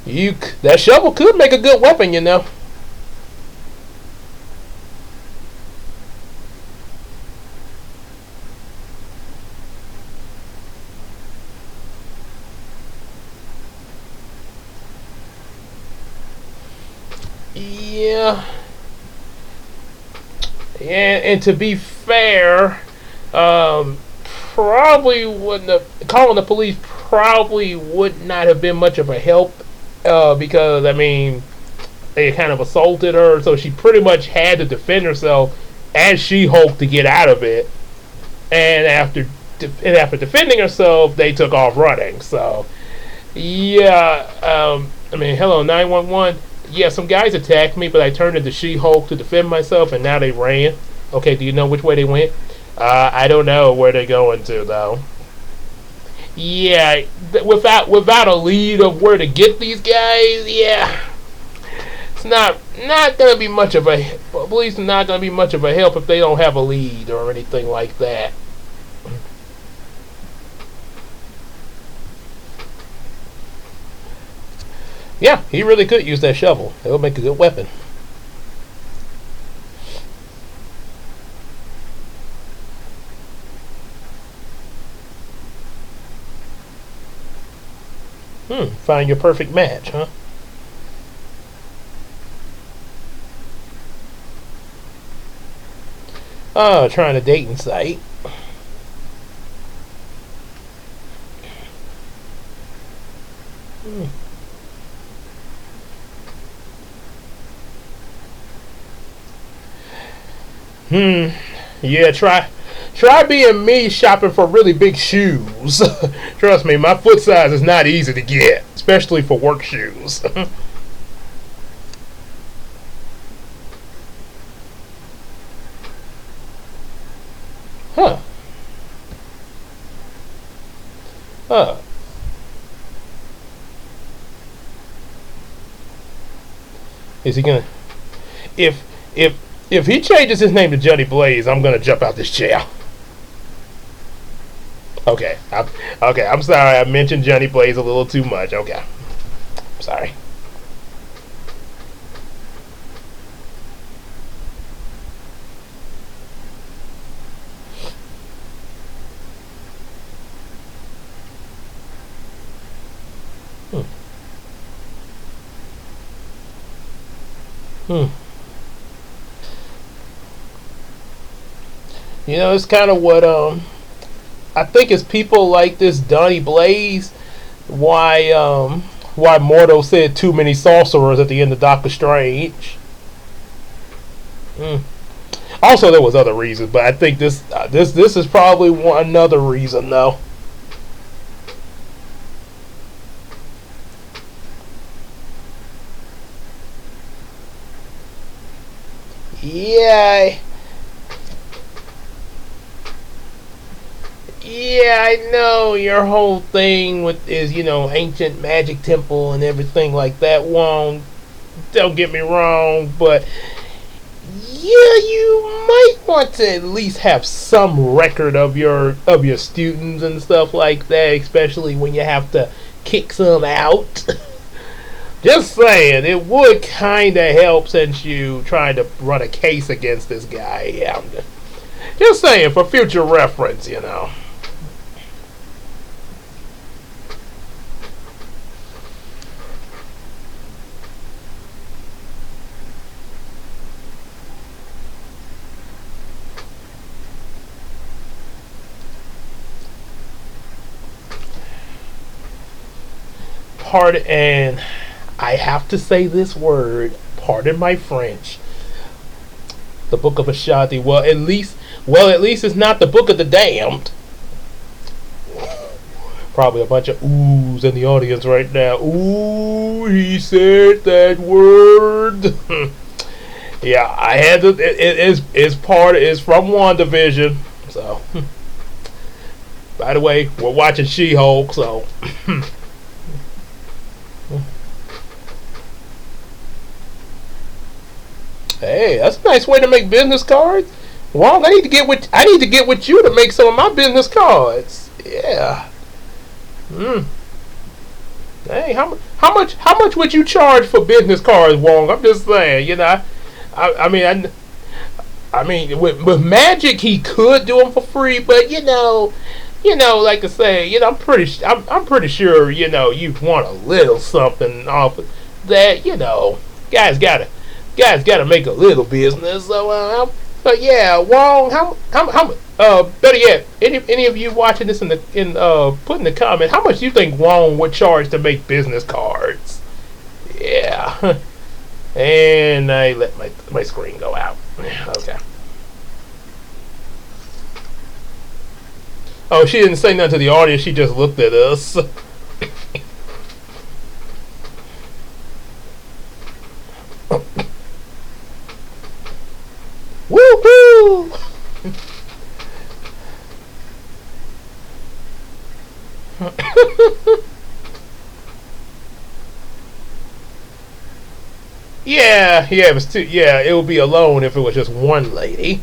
That shovel could make a good weapon, you know. Yeah. And to be fair, probably wouldn't have calling the police probably would not have been much of a help because I mean they kind of assaulted her, so she pretty much had to defend herself as Shehulk to get out of it. And after defending herself, they took off running. So yeah, I mean, hello 911. Yeah, some guys attacked me, but I turned into She-Hulk to defend myself, and now they ran. Okay, do you know which way they went? I don't know where they're going to, though. Yeah, without a lead of where to get these guys, yeah, it's not gonna be much of a police are not gonna be much of a help if they don't have a lead or anything like that. Yeah, he really could use that shovel. It would make a good weapon. Find your perfect match, huh? Oh, trying a dating site. Hmm. Hmm. Yeah, try being me shopping for really big shoes. Trust me, my foot size is not easy to get, especially for work shoes. Huh. Huh. Is he gonna if if he changes his name to Johnny Blaze, I'm gonna jump out this chair. Okay. I'm sorry. I mentioned Johnny Blaze a little too much. Okay. I'm sorry. Hmm. Hmm. You know, it's kind of what I think it's people like this Donnie Blaze why Mordo said too many sorcerers at the end of Doctor Strange. Mm. Also, there was other reasons, but I think this is probably another reason though. Yeah, yeah, I know your whole thing with is ancient magic temple and everything like that. Won't don't get me wrong, but yeah, you might want to at least have some record of your students and stuff like that, especially when you have to kick some out. Just saying, it would kind of help since you trying to run a case against this guy. Yeah, just saying for future reference, you know. And I have to say this word. Pardon my French. The Book of Ashanti. At least it's not the Book of the Damned. Probably a bunch of oohs in the audience right now. Ooh, he said that word. Yeah, I had to. It's from WandaVision. So, by the way, we're watching She-Hulk. So. Hey, that's a nice way to make business cards. Well, I need to get with you to make some of my business cards. Yeah. Hey, how much would you charge for business cards, Wong? I'm just saying, you know. I mean, with Magic he could do them for free, but like I say, I'm pretty sure, you want a little something off of that, guys gotta make a little business. So, but yeah, Wong, better yet, any of you watching this put in the comment, how much do you think Wong would charge to make business cards? Yeah, and I let my screen go out. Okay. Oh, she didn't say nothing to the audience. She just looked at us. Woo-hoo! it was two. Yeah, it would be alone if it was just one lady.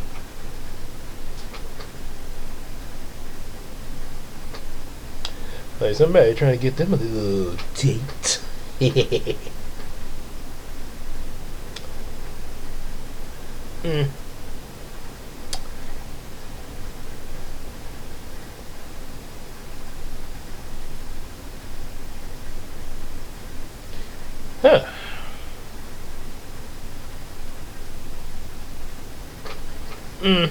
Like somebody trying to get them a little date. mm. Huh. Mm.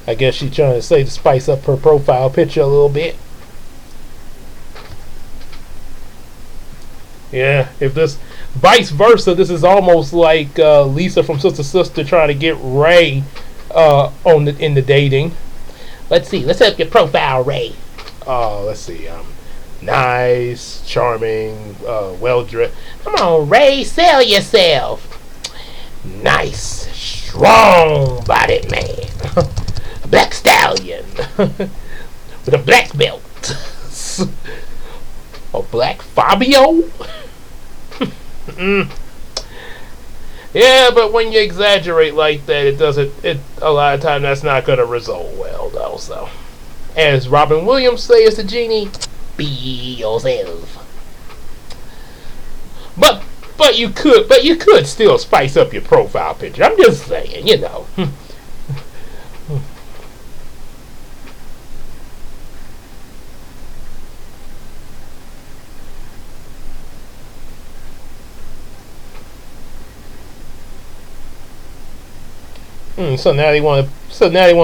I guess she's trying to say to spice up her profile picture a little bit. Yeah, if this vice versa, this is almost like Lisa from Sister Sister trying to get Ray in the dating. Let's see. Let's up your profile, Ray. Let's see. Nice, charming, well dressed. Come on, Ray, sell yourself. Nice, strong bodied man. A black stallion with a black belt. A black Fabio. Yeah, but when you exaggerate like that, a lot of time that's not going to result well, though. So, as Robin Williams says to Genie, be yourself. But you could still spice up your profile picture. I'm just saying, So now they want to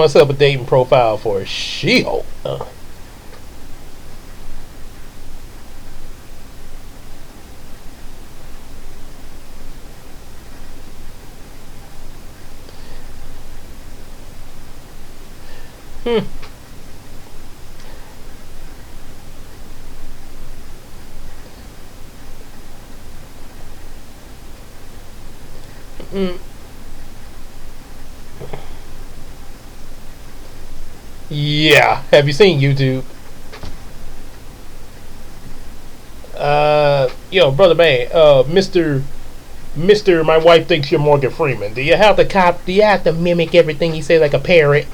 set up a dating profile for Shehulk. Yeah. Have you seen YouTube? Brother man, Mister, my wife thinks you're Morgan Freeman. Do you have to mimic everything he says like a parrot?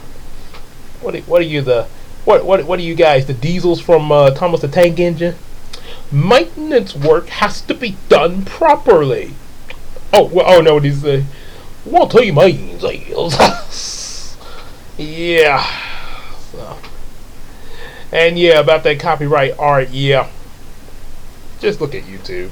What are you the what are you guys, the Diesels from Thomas the Tank Engine? Maintenance work has to be done properly. Oh, well, oh no, these what he means is yeah. So. And yeah, about that copyright art, yeah. Just look at YouTube.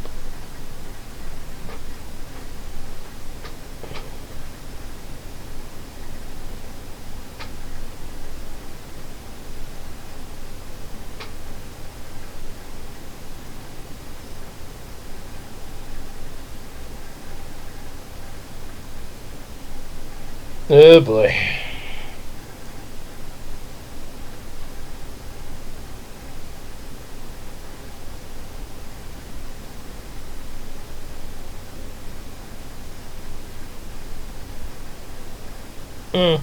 Oh boy. Mm.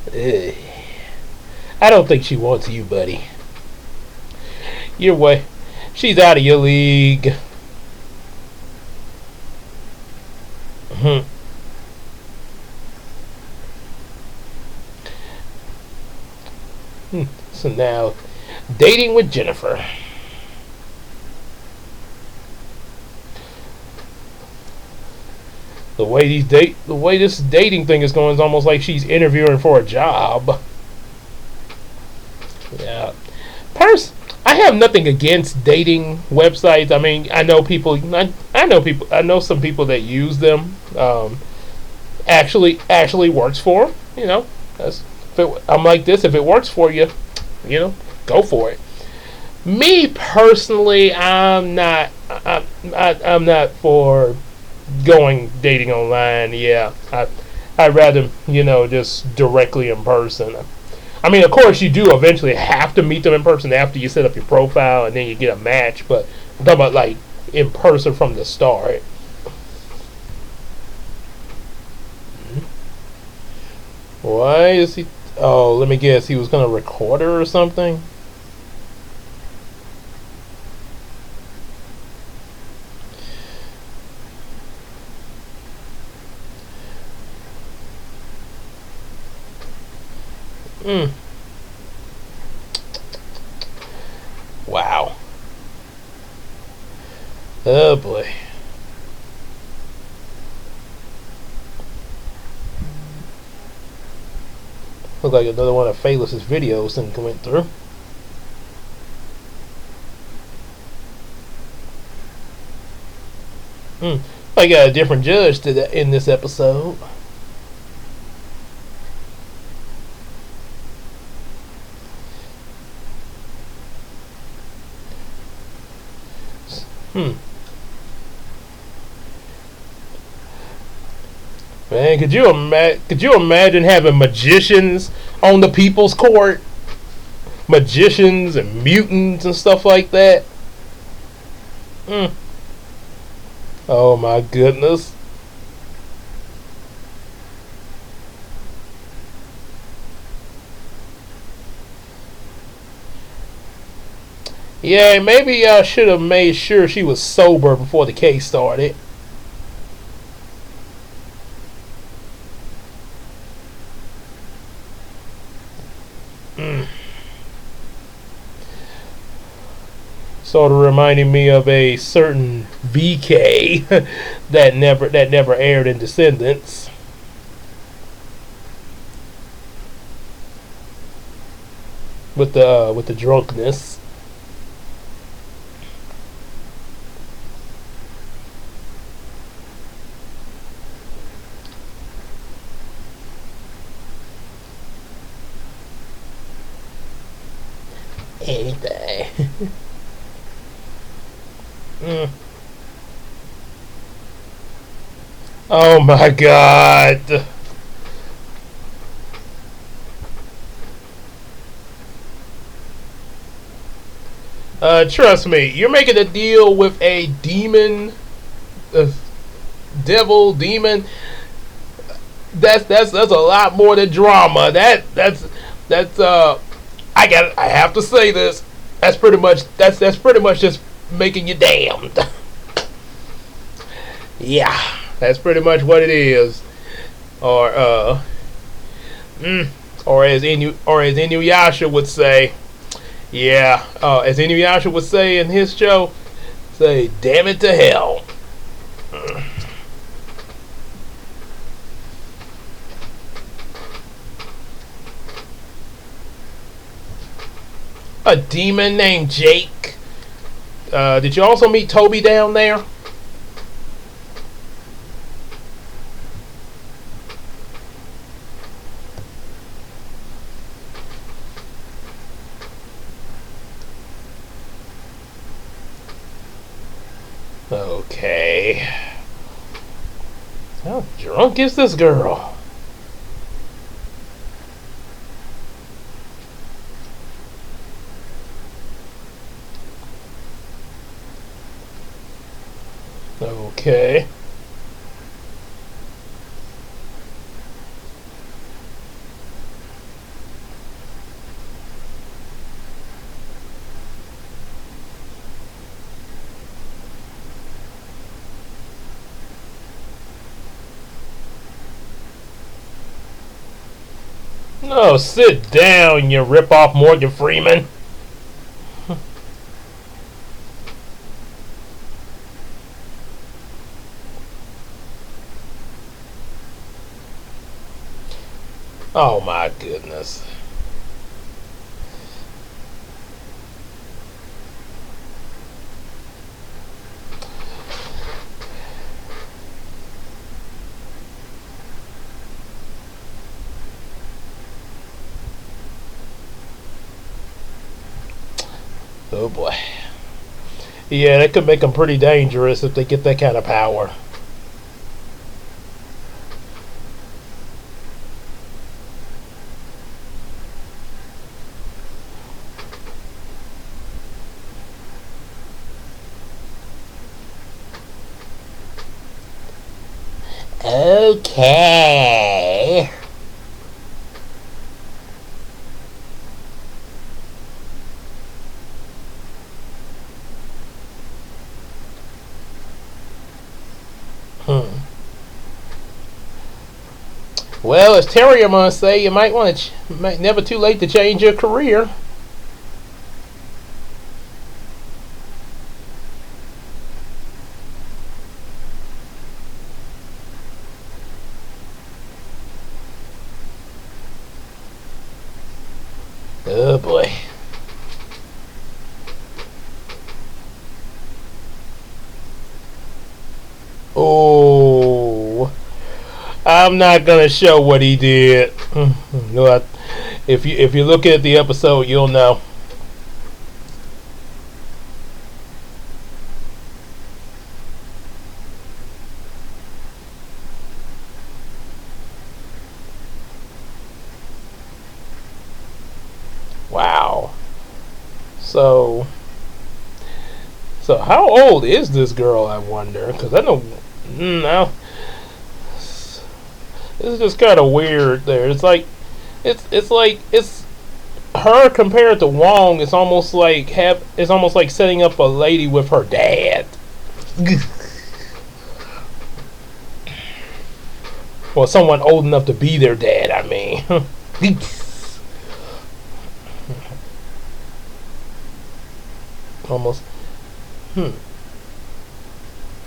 Ugh. I don't think she wants you, buddy. Your way. She's out of your league. Hmm. So now, dating with Jennifer. The way this dating thing is going is almost like she's interviewing for a job. Yeah. I have nothing against dating websites. I mean, I know people. I know people. I know some people that use them. Actually works for them. You know, I'm like this. If it works for you, you know, go for it. Me personally, I'm not. I'm not for going dating online. Yeah, I'd rather, you know, just directly in person. I mean, of course, you do eventually have to meet them in person after you set up your profile and then you get a match. But I'm talking about like in person from the start. Why is he? Oh, let me guess. He was gonna record her or something. Mm. Wow. Oh boy. Look like another one of Fayless's videos and went through. I got a different judge in this episode. Man, could you imagine having magicians on the people's court? Magicians and mutants and stuff like that. Oh my goodness. Yeah, maybe I should have made sure she was sober before the case started. Sort of reminding me of a certain VK that never aired in Descendants. With the drunkenness. Anything. Oh my god. Trust me, you're making a deal with a demon, devil, demon. That's a lot more than drama. That's I have to say this. That's pretty much just making you damned. Yeah, that's pretty much what it is. Or mm, or as Inuyasha would say, yeah, as Inuyasha would say in his show, say, "Damn it to hell." A demon named Jake. Did you also meet Toby down there? Okay. How drunk is this girl? Okay. No, sit down, you rip-off Morgan Freeman. Oh my goodness. Oh boy. Yeah, that could make them pretty dangerous if they get that kind of power. Okay. Hmm. Well, as Terrier must say, you might want to. Might never too late to change your career. Oh boy. Oh, I'm not gonna show what he did. No, if you look at the episode, you'll know. Wow. So, so how old is this girl? I wonder, because I know now this is just kind of weird. There, it's like it's her compared to Wong. It's almost like setting up a lady with her dad. Well, someone old enough to be their dad. I mean, almost. Hmm.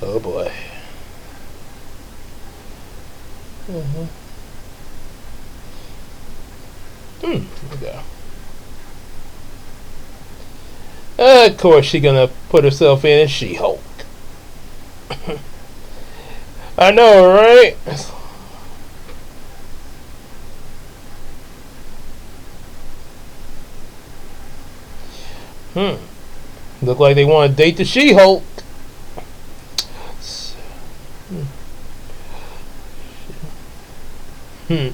Oh boy. Mm-hmm. Okay. Of course, she's gonna put herself in as She-Hulk. I know, right? Hmm. Look like they want to date the She-Hulk. Hmm.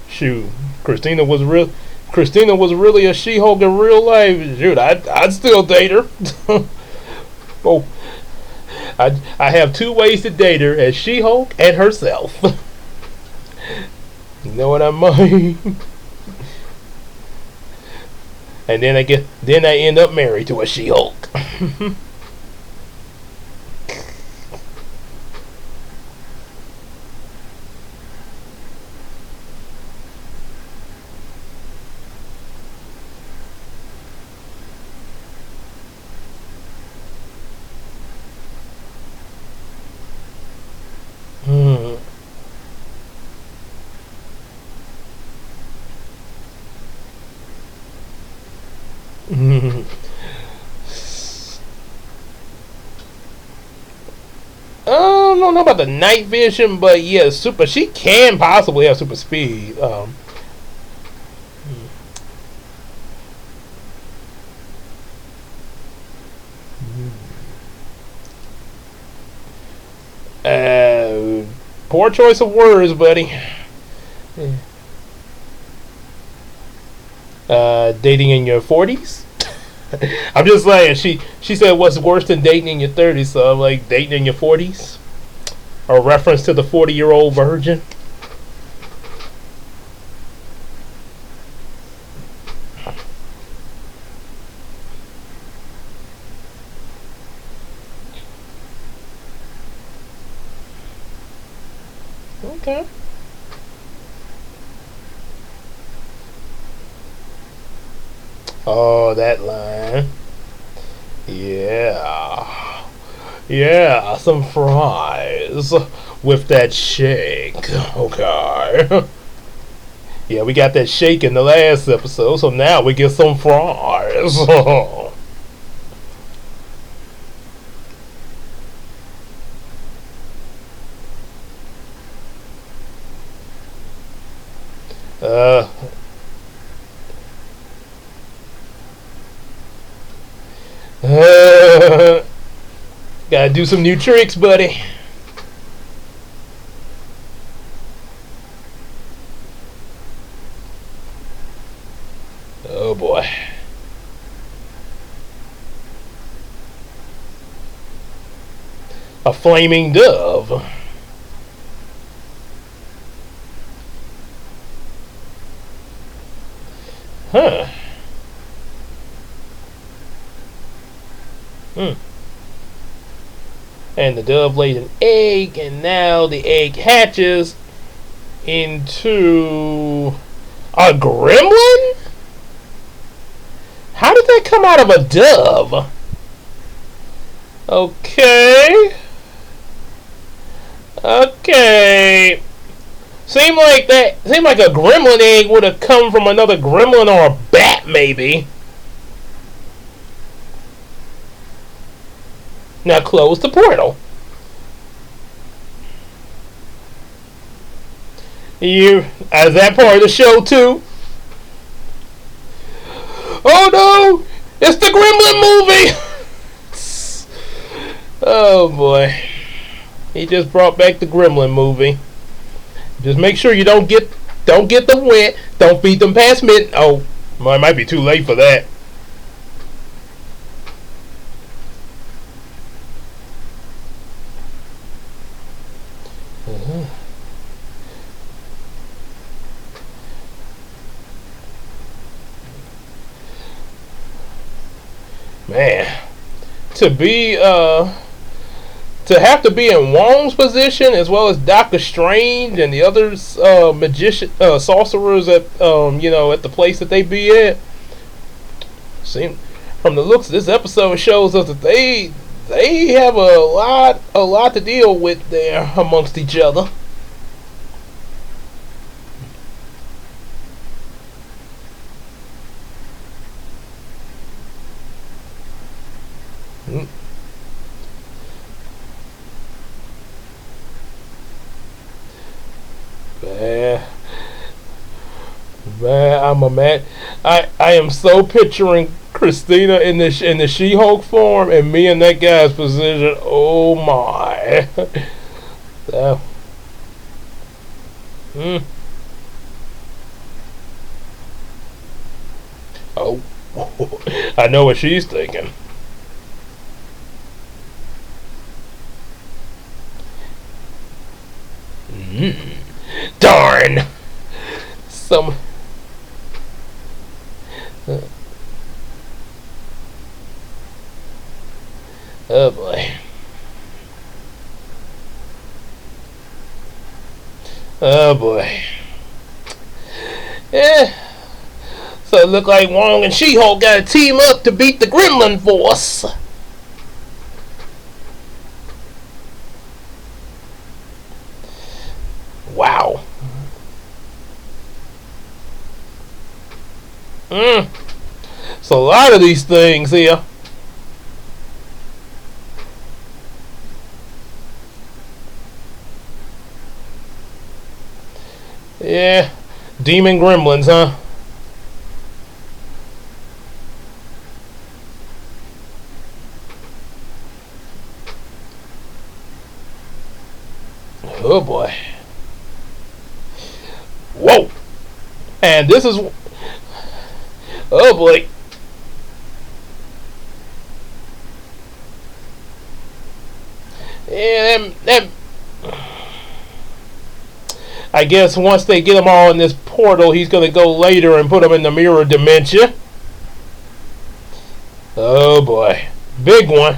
Shoot, Christina was real. Christina was really a She-Hulk in real life. Shoot, I'd still date her. Oh, I have two ways to date her: as She-Hulk and herself. You know what I mean? And then I end up married to a She-Hulk. I don't know about the night vision, but yeah, super. She can possibly have super speed. Uh, Poor choice of words, buddy. Dating in your 40s? I'm just saying, she said what's worse than dating in your 30s, so I'm like, dating in your 40s? A reference to the 40-year-old virgin? Okay. Oh, that line. Yeah. Yeah, some fries with that shake. Okay. Yeah, we got that shake in the last episode, so now we get some fries. uh, Gotta do some new tricks, buddy. Oh boy. A flaming dove. Huh. Hmm. And the dove laid an egg, and now the egg hatches into a gremlin? How did that come out of a dove? Okay. Okay. Seemed like a gremlin egg would have come from another gremlin or a bat, maybe. Now close the portal. You, as that part of the show too. Oh no! It's the Gremlin movie! Oh boy. He just brought back the Gremlin movie. Just make sure you don't get them wet. Don't feed them past mid. Oh, well, it might be too late for that. Man, to be to have to be in Wong's position as well as Doctor Strange and the other magician sorcerers at at the place that they be at. Seem from the looks of this episode shows us that they have a lot to deal with there amongst each other. Mm. Man, I'm a man. I am so picturing Christina in the She-Hulk form, and me in that guy's position. Oh my! So, mm. Oh, I know what she's thinking. Mm. Darn! Some. Oh boy. Oh boy. Yeah. So it looked like Wong and She-Hulk got to team up to beat the Gremlin force. Wow. So a lot of these things here. Yeah. Demon gremlins, huh? Oh boy. Whoa. And this is... Oh boy. Yeah, I guess once they get them all in this portal, he's going to go later and put them in the mirror dimension. Oh boy. Big one.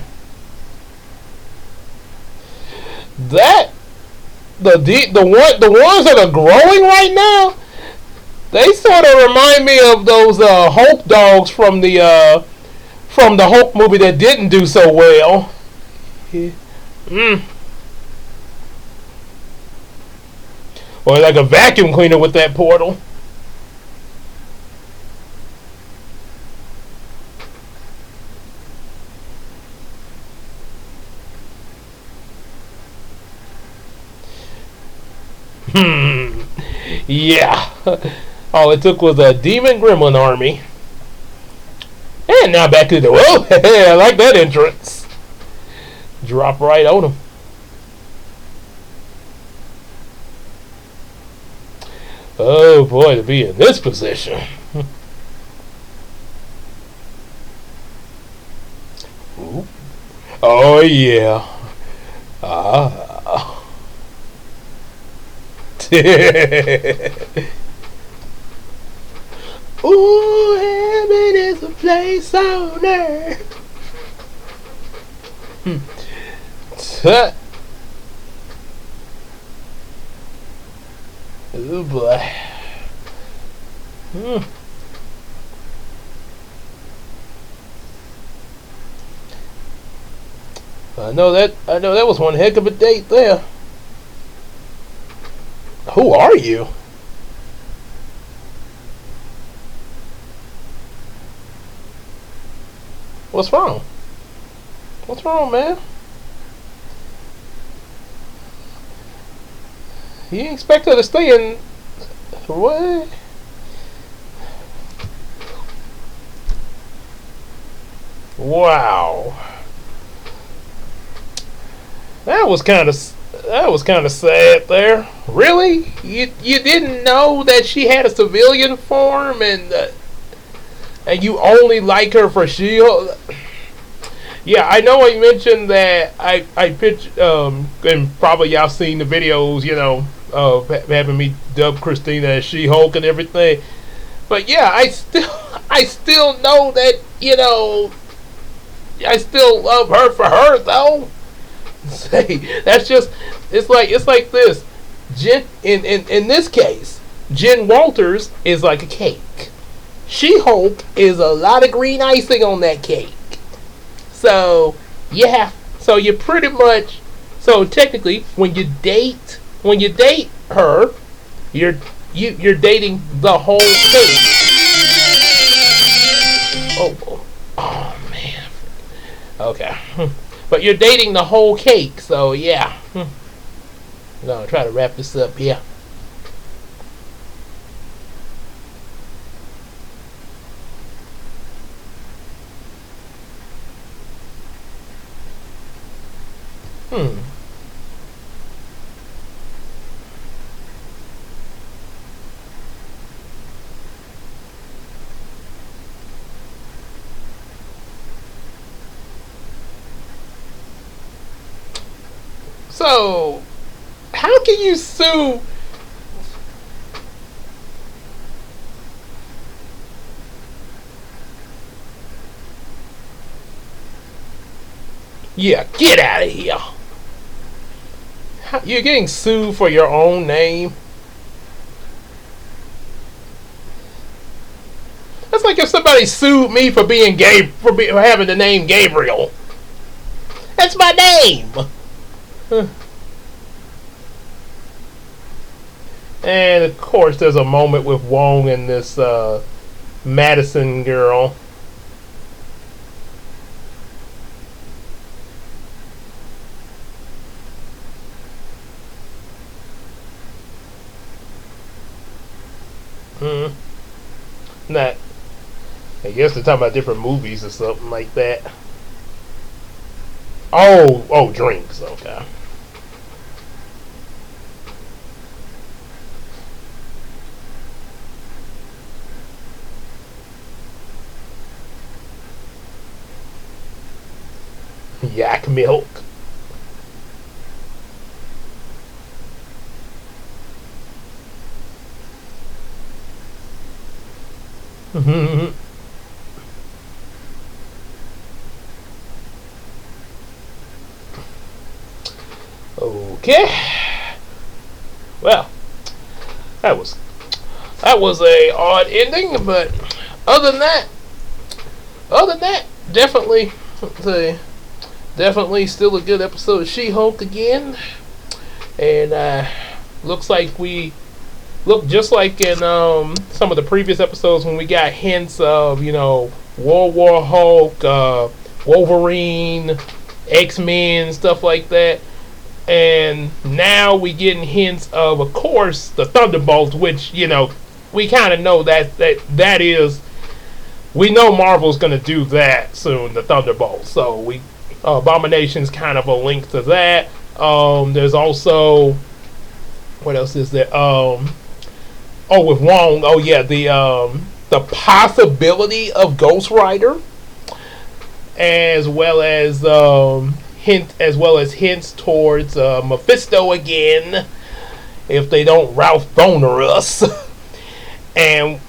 That... The ones that are growing right now, they sort of remind me of those Hulk dogs from the Hulk movie that didn't do so well. Or like a vacuum cleaner with that portal. Yeah. All it took was a demon gremlin army. And now back to the... Oh, I like that entrance. Drop right on him. Oh boy, to be in this position. Ooh. Oh yeah. Ah. Ooh, heaven is a place on earth. Oh boy. I know that was one heck of a date there. Who are you? What's wrong? What's wrong, man? You expect her to stay in... What? Wow. That was kind of sad there. Really? You didn't know that she had a civilian form and you only like her for Shehulk? Yeah, I know I mentioned that I pitched, and probably y'all seen the videos, you know, of having me dub Christina as She-Hulk and everything. But yeah, I still know that, you know, I still love her for her though. Say, that's just, it's like this. In this case, Jen Walters is like a cake. She-Hulk is a lot of green icing on that cake. So you pretty much, so technically when you date her, you're dating the whole cake. Oh man. Okay. But you're dating the whole cake, so yeah. I'm gonna try to wrap this up here. So, how can you sue? Yeah, get out of here. You're getting sued for your own name? That's like if somebody sued me for being gay, for having the name Gabriel. That's my name. And of course, there's a moment with Wong and this Madison girl. Mm, not. I guess they're talking about different movies or something like that. Oh, drinks. Okay. Yak milk. Okay. Well, that was that was a odd ending, but other than that, other than that, definitely, definitely still a good episode of She-Hulk again, and looks like we look just like in some of the previous episodes when we got hints of World War Hulk, Wolverine, X-Men, stuff like that. And now we getting hints of course, the Thunderbolts, which we kind of know that is we know Marvel's going to do that soon, the Thunderbolts. So we Abomination's kind of a link to that. There's also what else is there? With Wong. Oh yeah, the possibility of Ghost Rider, as well as hints towards Mephisto again, if they don't Ralph Boner us, and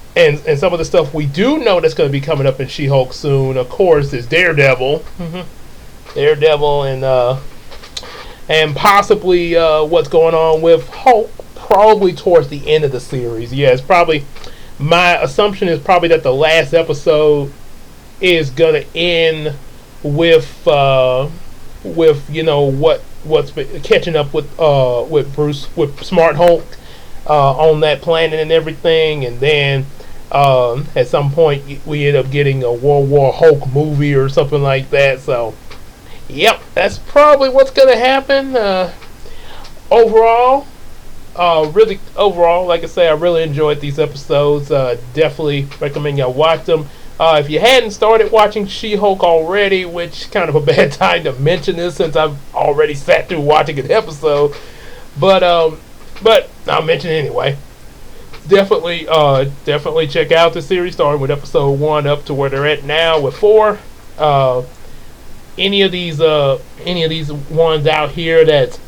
some of the stuff we do know that's going to be coming up in She-Hulk soon, of course, is Daredevil, Daredevil, and possibly what's going on with Hulk, probably towards the end of the series. Yeah, it's probably my assumption is probably that the last episode is going to end with what's been catching up with Bruce, with Smart Hulk on that planet and everything, and then at some point we end up getting a World War Hulk movie or something like that. So yep, that's probably what's gonna happen. Overall, like I say, I really enjoyed these episodes. Definitely recommend y'all watch them. If you hadn't started watching She-Hulk already, which kind of a bad time to mention this since I've already sat through watching an episode, but I'll mention it anyway. Definitely check out the series, starting with episode 1 up to where they're at now with 4. Any of these ones out here that's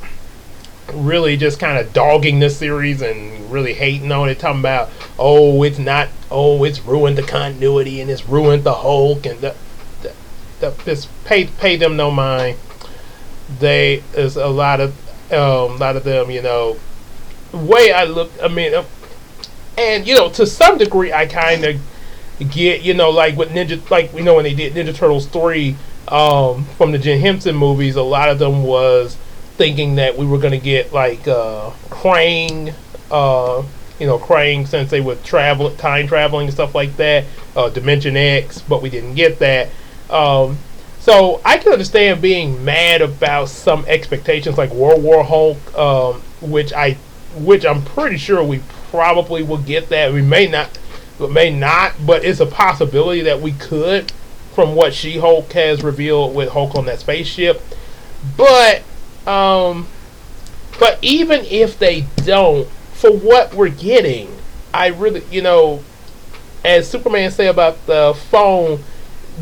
really just kind of dogging this series and really hating on it, talking about it's ruined the continuity and it's ruined the Hulk, and just pay them no mind. There's a lot of them, way I look, and to some degree I kind of get, like with Ninja, like we know when they did Ninja Turtles 3 from the Jim Henson movies, a lot of them was thinking that we were going to get like Krang, Krang, since they would time traveling and stuff like that, Dimension X, but we didn't get that. So I can understand being mad about some expectations like World War Hulk, which I'm pretty sure we probably will get that. We may not, but it's a possibility that we could, from what She-Hulk has revealed with Hulk on that spaceship. But even if they don't, for what we're getting, I really, as Superman say about the phone,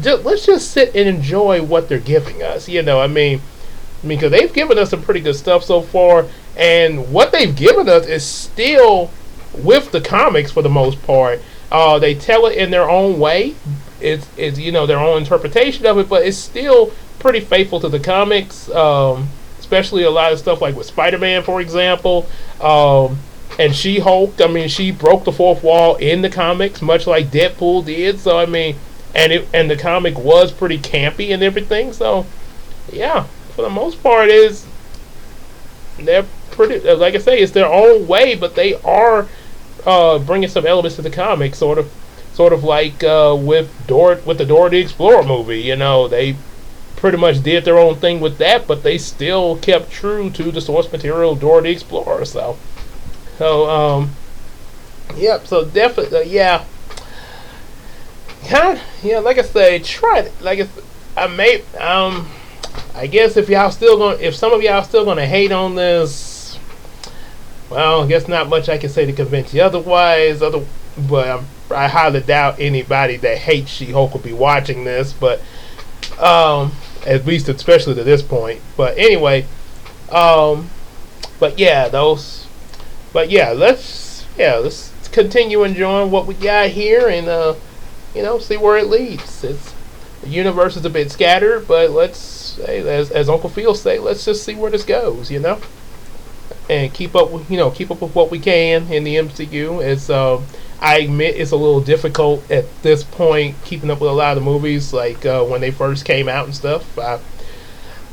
let's just sit and enjoy what they're giving us. Because they've given us some pretty good stuff so far, and what they've given us is still with the comics for the most part. They tell it in their own way. It's their own interpretation of it, but it's still pretty faithful to the comics. Especially a lot of stuff like with Spider-Man, for example, and She-Hulk. She broke the fourth wall in the comics, much like Deadpool did. So and the comic was pretty campy and everything. So yeah, for the most part, they're pretty. Like I say, it's their own way, but they are bringing some elements to the comic, sort of like with the Dora the Explorer movie. They pretty much did their own thing with that, but they still kept true to the source material of Dora the Explorer. So Yep. So definitely, yeah. Kind of, yeah. Like I say, try it. I may, I guess if some of y'all still gonna hate on this, well, I guess not much I can say to convince you otherwise. But I highly doubt anybody that hates She-Hulk will be watching this. But at least especially to this point. But anyway, um, but yeah, those. But let's continue enjoying what we got here and see where it leads. The universe is a bit scattered, but as Uncle Phil say, let's just see where this goes. And keep up with what we can in the MCU. I admit it's a little difficult at this point keeping up with a lot of the movies like when they first came out and stuff.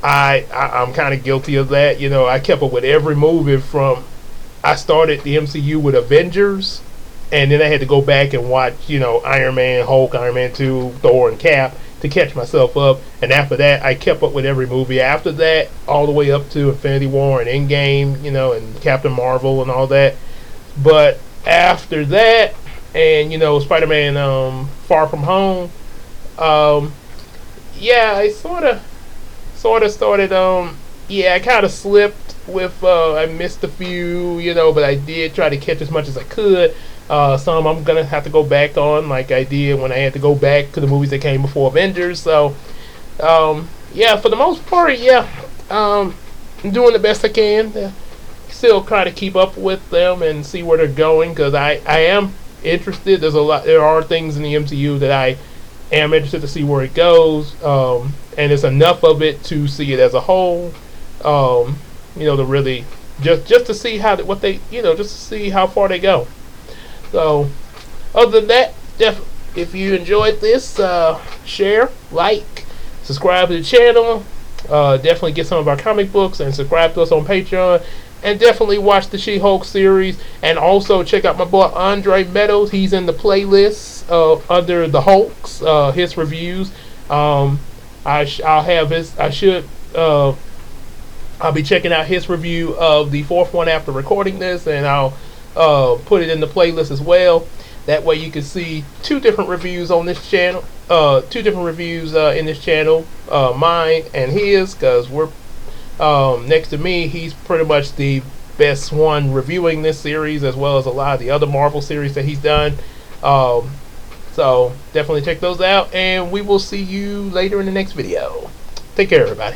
I'm kind of guilty of that. I kept up with every movie from. I started the MCU with Avengers, and then I had to go back and watch Iron Man, Hulk, Iron Man 2, Thor, and Cap to catch myself up. And after that, I kept up with every movie after that, all the way up to Infinity War and Endgame, and Captain Marvel and all that. But after that, and Spider-Man Far From Home, yeah, I sort of started. Yeah, I kind of slipped with. I missed a few, but I did try to catch as much as I could. Some I'm gonna have to go back on, like I did when I had to go back to the movies that came before Avengers. So, yeah, for the most part, yeah, I'm doing the best I can to still try to keep up with them and see where they're going because I am interested. There are things in the MCU that I am interested to see where it goes, and it's enough of it to see it as a whole. To really just to see just to see how far they go. So, other than that, if you enjoyed this, share, like, subscribe to the channel. Definitely get some of our comic books and subscribe to us on Patreon. And definitely watch the She-Hulk series. And also check out my boy Andre Meadows. He's in the playlist under the Hulks, his reviews. I'll have his. I'll be checking out his review of the fourth one after recording this, and I'll put it in the playlist as well. That way you can see two different reviews on this channel. Two different reviews in this channel, mine and his, because we're next to me. He's pretty much the best one reviewing this series, as well as a lot of the other Marvel series that he's done. So definitely check those out, and we will see you later in the next video. Take care, everybody.